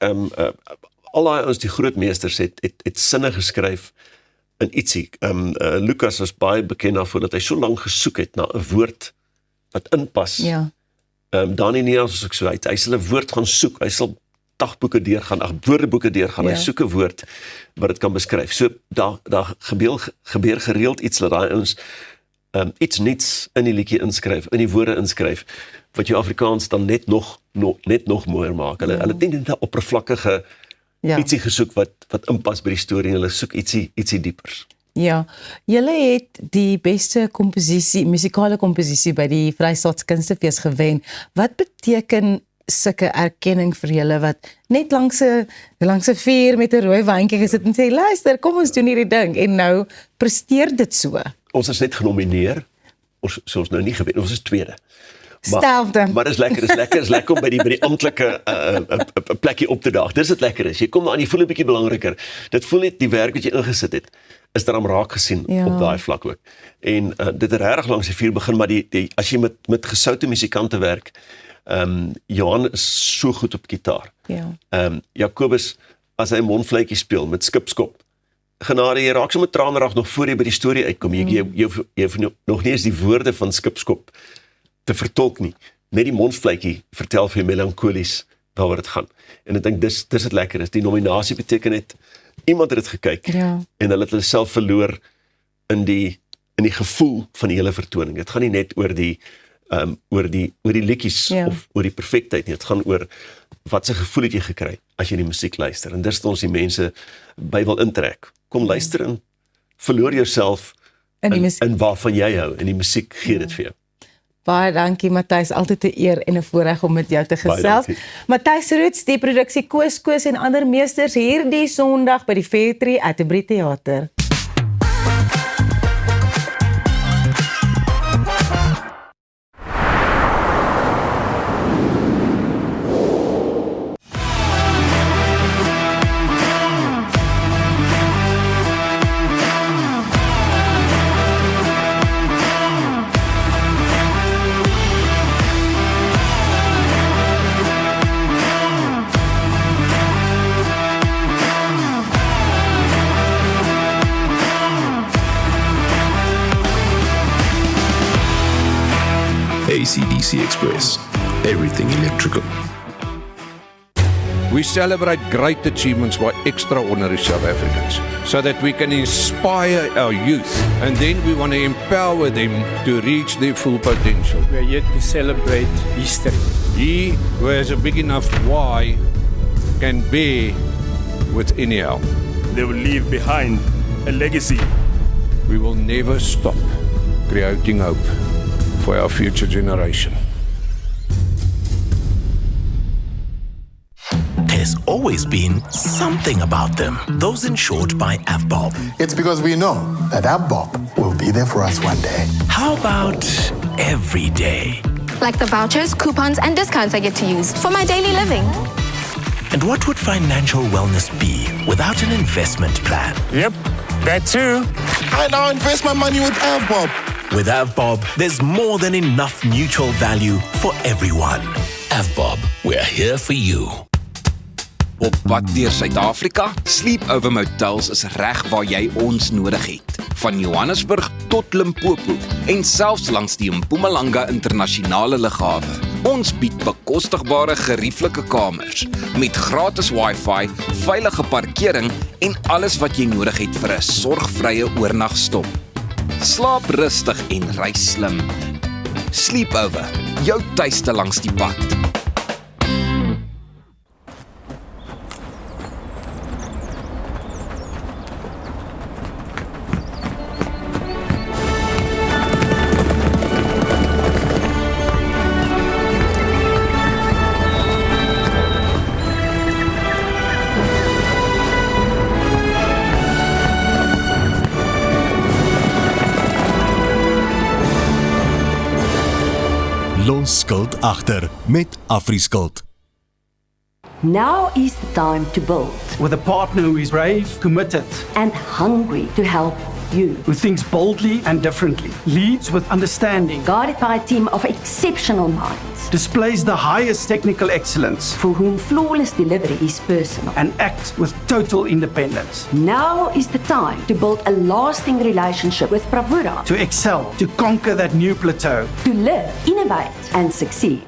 S9: al daai ons die groot meesters het sinne geskryf in ietsie. Lucas was baie bekend daarvoor dat hy so lank gesoek het na 'n woord wat inpas.
S1: Ja.
S9: Dani Neels is ook so, hy sal 'n woord gaan soek, hy sal dagboeke deurgaan, woordeboeke deurgaan, hy soek 'n woord wat dit kan beskryf. So daar gebeur gereeld iets dat daai ons iets niets in die liedjie inskryf, in die woorde inskryf, wat jou Afrikaans dan net nog mooier maak. Hulle het nie net 'n oppervlakkige ietsie gesoek wat inpas by die storie, hulle soek ietsie diepers.
S1: Ja, julle het die beste musikale komposisie by die Vrystaatse Kunstefees gewen. Wat beteken sulke erkenning vir julle wat net langs 'n vuur met 'n rooi wyntjie gesit en sê, luister, kom ons doen hierdie ding en nou presteer dit so.
S9: Ons is net genomineer, ons nou nie gewen, ons is tweede.
S1: Maar
S9: dis lekker om by die amptelike plekkie op te daag. Dis wat lekker is. Jy kom aan, jy voel 'n bietjie belangriker. Dit voel net die werk wat jy ingesit het is daarom raak gesien op daai vlak ook. En dit het regtig langs die vuur begin, maar as jy met gesoute musikante werk, Johan is so goed op gitaar. Jacobus, as hy 'n mondfluitjie speel met skipskop, genade, jy raak so met traanrag nog voor jy by die storie uitkom. Jy hoef nog nie eens die woorde van skipskop te vertolk nie. Net die mondfluitjie vertel vir jou melankolies waaroor dit gaan. En ek dink dis het lekker is. Die nominasie beteken het iemand het dit gekyk en hulle het hulle self verloor in die gevoel van die hele vertoning. Dit gaan nie net oor die liedjies of oor die perfektheid nie. Dit gaan oor wat se gevoel het jy gekry as jy die musiek luister. En dis wat ons die mense by wil intrek. Kom luister en verloor jouself in waarvan jy hou en die musiek gee dit vir jou.
S1: Baie dankie Matthys, altyd 'n eer en 'n voorreg om met jou te gesels. Matthys Roots, die produksie Koos en ander meesters hierdie Sondag by die Fairtree Atterbury Theater.
S4: AC/DC Express. Everything electrical.
S24: We celebrate great achievements by extraordinary South Africans so that we can inspire our youth, and then we want to empower them to reach their full potential.
S10: We are here to celebrate history.
S24: He who has a big enough why can bear with any how.
S11: They will leave behind a legacy.
S24: We will never stop creating hope for our future generation.
S19: There's always been something about them. Those insured by AVBOB.
S14: It's because we know that AVBOB will be there for us one day.
S19: How about every day?
S23: Like the vouchers, coupons, and discounts I get to use for my daily living.
S19: And what would financial wellness be without an investment plan?
S14: Yep, that too. I now invest my money with AVBOB.
S19: With AVBOB, there's more than enough mutual value for everyone. AVBOB, we're here for you.
S7: Op pad deur Suid-Afrika, Sleepover Motels is reg waar jy ons nodig het. Van Johannesburg tot Limpopo en selfs langs die Mpumalanga internasionale lughawe. Ons bied bekostigbare gerieflike kamers met gratis Wi-Fi, veilige parkering en alles wat jy nodig het vir 'n sorgvrye oornagstop. Slaap rustig en reis slim. Sleepover, jou tuiste langs die pad.
S15: Los skuld agter met AfriSkuld.
S16: Now is the time to build.
S10: With a partner who is brave, committed,
S16: and hungry to help you.
S10: Who thinks boldly and differently, leads with understanding,
S16: guided by a team of exceptional minds,
S10: displays the highest technical excellence,
S16: for whom flawless delivery is personal,
S10: and acts with total independence.
S16: Now is the time to build a lasting relationship with Bravura.
S10: To excel, to conquer that new plateau.
S16: To live, innovate, and succeed.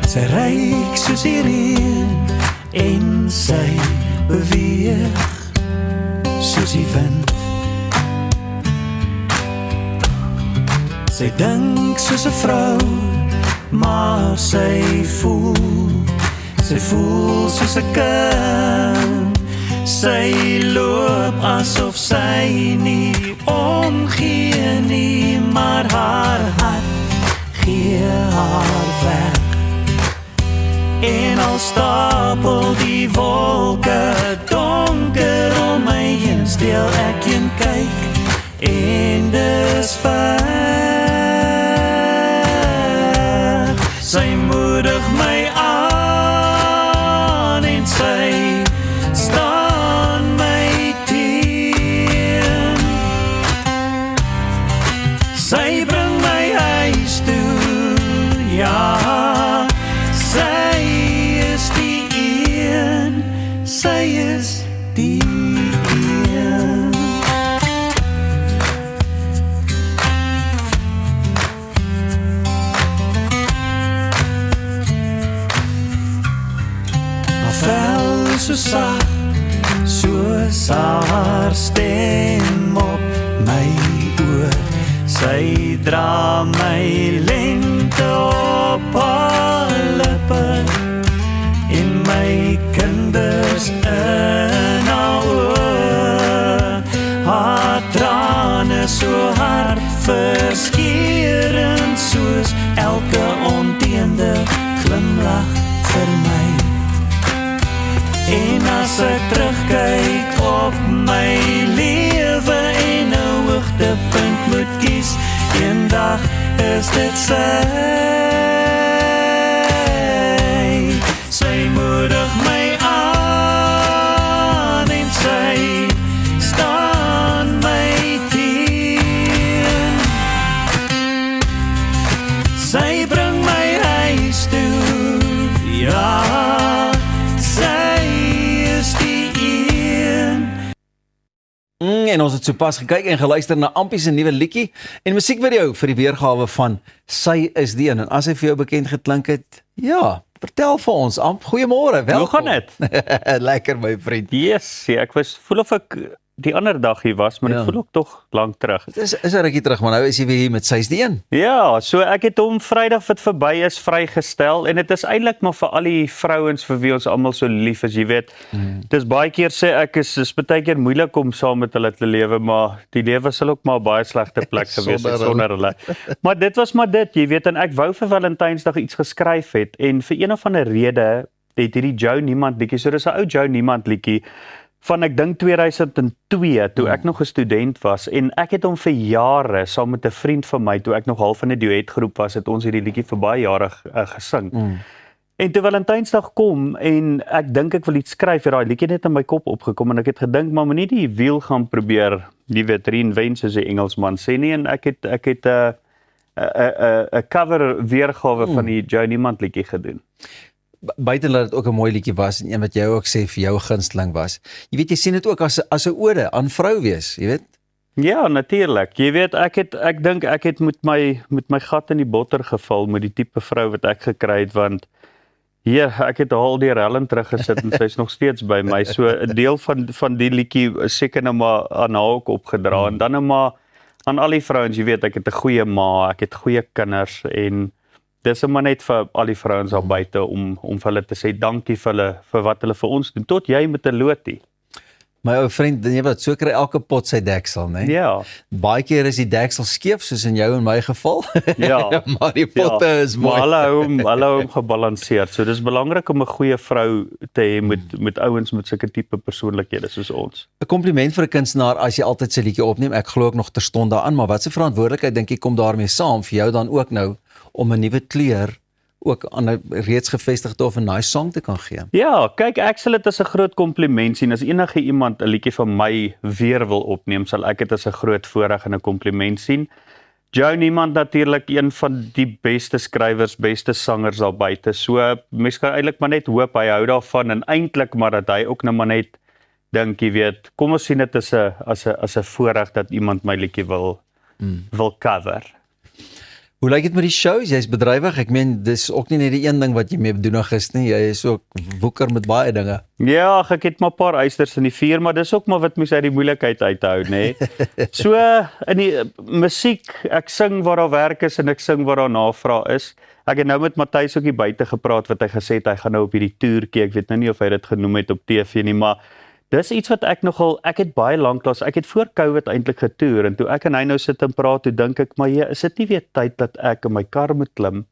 S18: Sy ryk soos die reën en sy beweeg soos die wind. Sy dink soos 'n vrou, maar sy voel soos 'n kind. Sy loop asof sy nie omgee nie, maar haar hart gee haar weg. En al stapel die wolke donker om my heen, steel ek en kyk en dis ver. Sy moedig my aan en sy staan my teen. Sy bring my huis toe, ja. Sy is die een. Haar vel is so sag, soos haar stem op my oor. Sy dra my lente op haar lippe en my kinders in haar oor. Haar trane so hard verskeurend soos elke onteende glimlach vir my. En as ek terugkyk op my lewe en 'n hoogtepunt moet kies, eendag is dit sy. Sy moedig my aan
S2: sing en ons het sopas gekyk en geluister na Ampie se nuwe liedjie en musiekvideo vir die weergawe van Sy is die een. En as hy vir jou bekend geklink het, ja, vertel vir ons, Amp, goeiemôre, welkom.
S3: Hoe gaan dit?
S2: Lekker my vriend.
S3: Yes, ja, ek voel of ek die ander dag hier was, maar dit voel ook tog lank terug.
S2: Is 'n rukkie terug, maar nou is jy weer hier met Sy is die een.
S3: Ja, so ek het hom Vrydag wat verby is vrygestel en dit is eintlik maar vir al die vrouens vir wie ons almal so lief is, jy weet. Dis baie keer sê ek is baie keer moeilik om saam met hulle te lewe, maar die lewe sal ook maar 'n baie slegte plek gewees het sonder hulle. Maar dit was maar dit, jy weet, en ek wou vir Valentynsdag iets geskryf het en vir een of ander rede het hierdie Joe Niemand liedjie, so dis 'n ou Joe Niemand liedjie van ek dink 2002 toe ek nog 'n student was en ek het hom vir jare saam met 'n vriend van my toe ek nog half in 'n duetgroep was, het ons hierdie liedjie vir baie jare gesing. En toe Valentynsdag kom en ek dink ek wil iets skryf, het daai liedjie net in my kop opgekom en ek het gedink maar moenie die wiel gaan probeer, jy weet, reinvent soos die Engelsman sê nie en ek het 'n cover weergawe van die Joe Niemand liedjie gedoen.
S2: Buiten dat dit ook 'n mooi liedjie was en een wat jy ook sê vir jou gunsteling was. Jy weet, jy sien dit ook as 'n ode aan vrou wees, jy weet?
S3: Ja, natuurlik. Jy weet, ek dink ek het met my gat in die botter geval met die tipe vrou wat ek gekry het, want ja, ek het al deur Helen teruggesit en sy's nog steeds by my. So 'n deel van die liedjie is seker nou maar aan haar ook opgedra en dan nou maar aan al die vrouens, jy weet, ek het 'n goeie ma, ek het goeie kinders en dis maar net vir al die vrouens daar buite om vir hulle te sê dankie vir hulle vir wat hulle vir ons doen, tot jy met 'n lotie.
S2: My ou vriend, jy weet, so kry elke pot sy deksel, né?
S3: Ja.
S2: Baie keer is die deksel skeef soos in jou en my geval.
S3: Ja.
S2: Maar die potte is mooi.
S3: Maar hulle hou hom gebalanseerd. So dis belangrik om 'n goeie vrou te hê met ouens met sulke tipe persoonlikhede soos ons.
S2: 'n Kompliment vir 'n kunstenaar as jy altyd sy liedjie opneem. Ek glo ook nog terstond daaraan, maar wat 'n verantwoordelikheid dink ek kom daarmee saam vir jou dan ook nou om 'n nuwe kleur ook aan 'n reeds gevestigde of 'n nice song te kan gee.
S3: Ja, kyk, ek sal dit as 'n groot kompliment sien. As enige iemand 'n liedjie van my weer wil opneem, sal ek dit as 'n groot voorreg en 'n kompliment sien. Joe Niemand natuurlik een van die beste skrywers, beste sangers daar buite. So mens kan eintlik maar net hoop hy hou daarvan en eintlik maar dat hy ook nou maar net dink, jy weet, kom ons sien dit as 'n voorreg dat iemand my liedjie wil cover.
S2: Hoe lyk dit met die shows? Jy's bedrywig. Ek meen, dis ook nie net die een ding wat jy mee bedoenig is nie. Jy is ook woeker met baie dinge.
S3: Ja, ek het maar 'n paar eisters in die vuur, maar dis ook maar wat mens uit die moeilikheid uithou, nê. So in die musiek, ek sing waar daar werk is en ek sing waar daar navraag is. Ek het nou met Matthys ook hier buite gepraat wat hy gesê het hy gaan nou op hierdie toertjie. Ek weet nou nie of hy dit genoem het op TV nie, maar dis iets wat ek het baie lanklaas, ek het voor COVID eintlik getoer en toe ek en hy nou sit en praat, toe dink ek, maar is dit nie weer tyd dat ek in my kar moet klim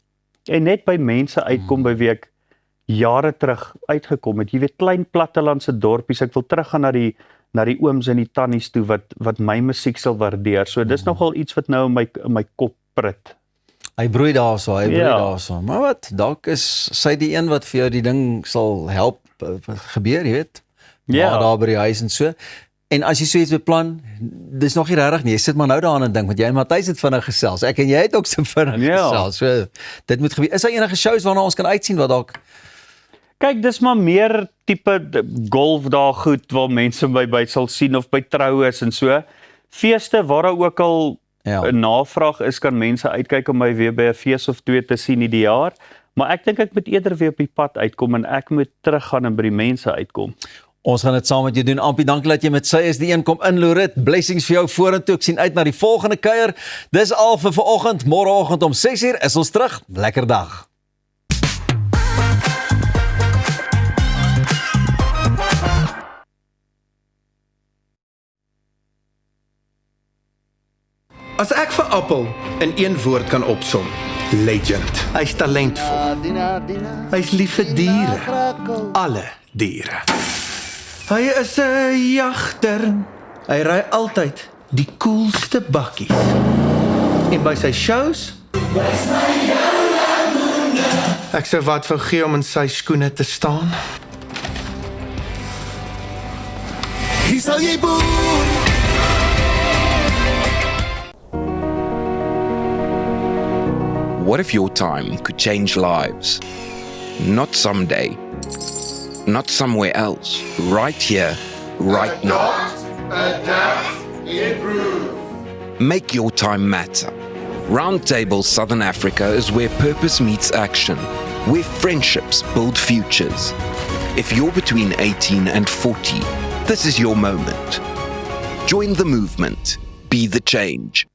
S3: en net by mense uitkom by wie ek jare terug uitgekom het. Jy weet, klein plattelandse dorpies, ek wil teruggaan na die ooms en die tannies toe wat my musiek sal waardeer. So dis nogal iets wat nou in my kop prit.
S2: Hy broei daarso. Maar wat, dalk is sy die een wat vir jou die ding sal help gebeur, jy weet. Maar daar by die huis en so. En as jy so iets beplan, dis nog nie regtig nie. Jy sit maar nou daaraan en dink, want jy en Matthys het vinnig gesels. Ek en jy het ook so vinnig gesels. So dit moet gebeur. Is daar enige shows waarna ons kan uitsien wat dalk?
S3: Kyk, dis maar meer tipe golf daar goed waar mense by sal sien of by troues en so. Feeste waar daar ook al 'n navraag is, kan mense uitkyk om my weer by 'n fees of 2 te sien die jaar. Maar ek dink ek moet eerder weer op die pad uitkom en ek moet teruggaan en by die mense uitkom.
S2: Ons gaan dit saam met jou doen. Ampie, dankie dat jy met Sy is die een kom inloer het. Blessings vir jou vorentoe. Ek sien uit na die volgende kuier. Dis al vir vanoggend. Môreoggend om 6:00 is ons terug. Lekker dag.
S20: As ek vir Appel in een woord kan opsom, legend. Hy's talentvol. Hy's lief vir diere. Alle diere. Hy is 'n jagter. Hy ry altyd die coolste bakkies. En by sy shows, ek sou wat vir gee om in sy skoene te staan.
S14: Hier sal jy boer.
S7: What if your time could change lives? Not someday, not somewhere else, right here, right now.
S14: Adapt
S7: Make your time matter. Roundtable Southern Africa is where purpose meets action, where friendships build futures. If you're between 18 and 40, this is your moment. Join the movement. Be the change.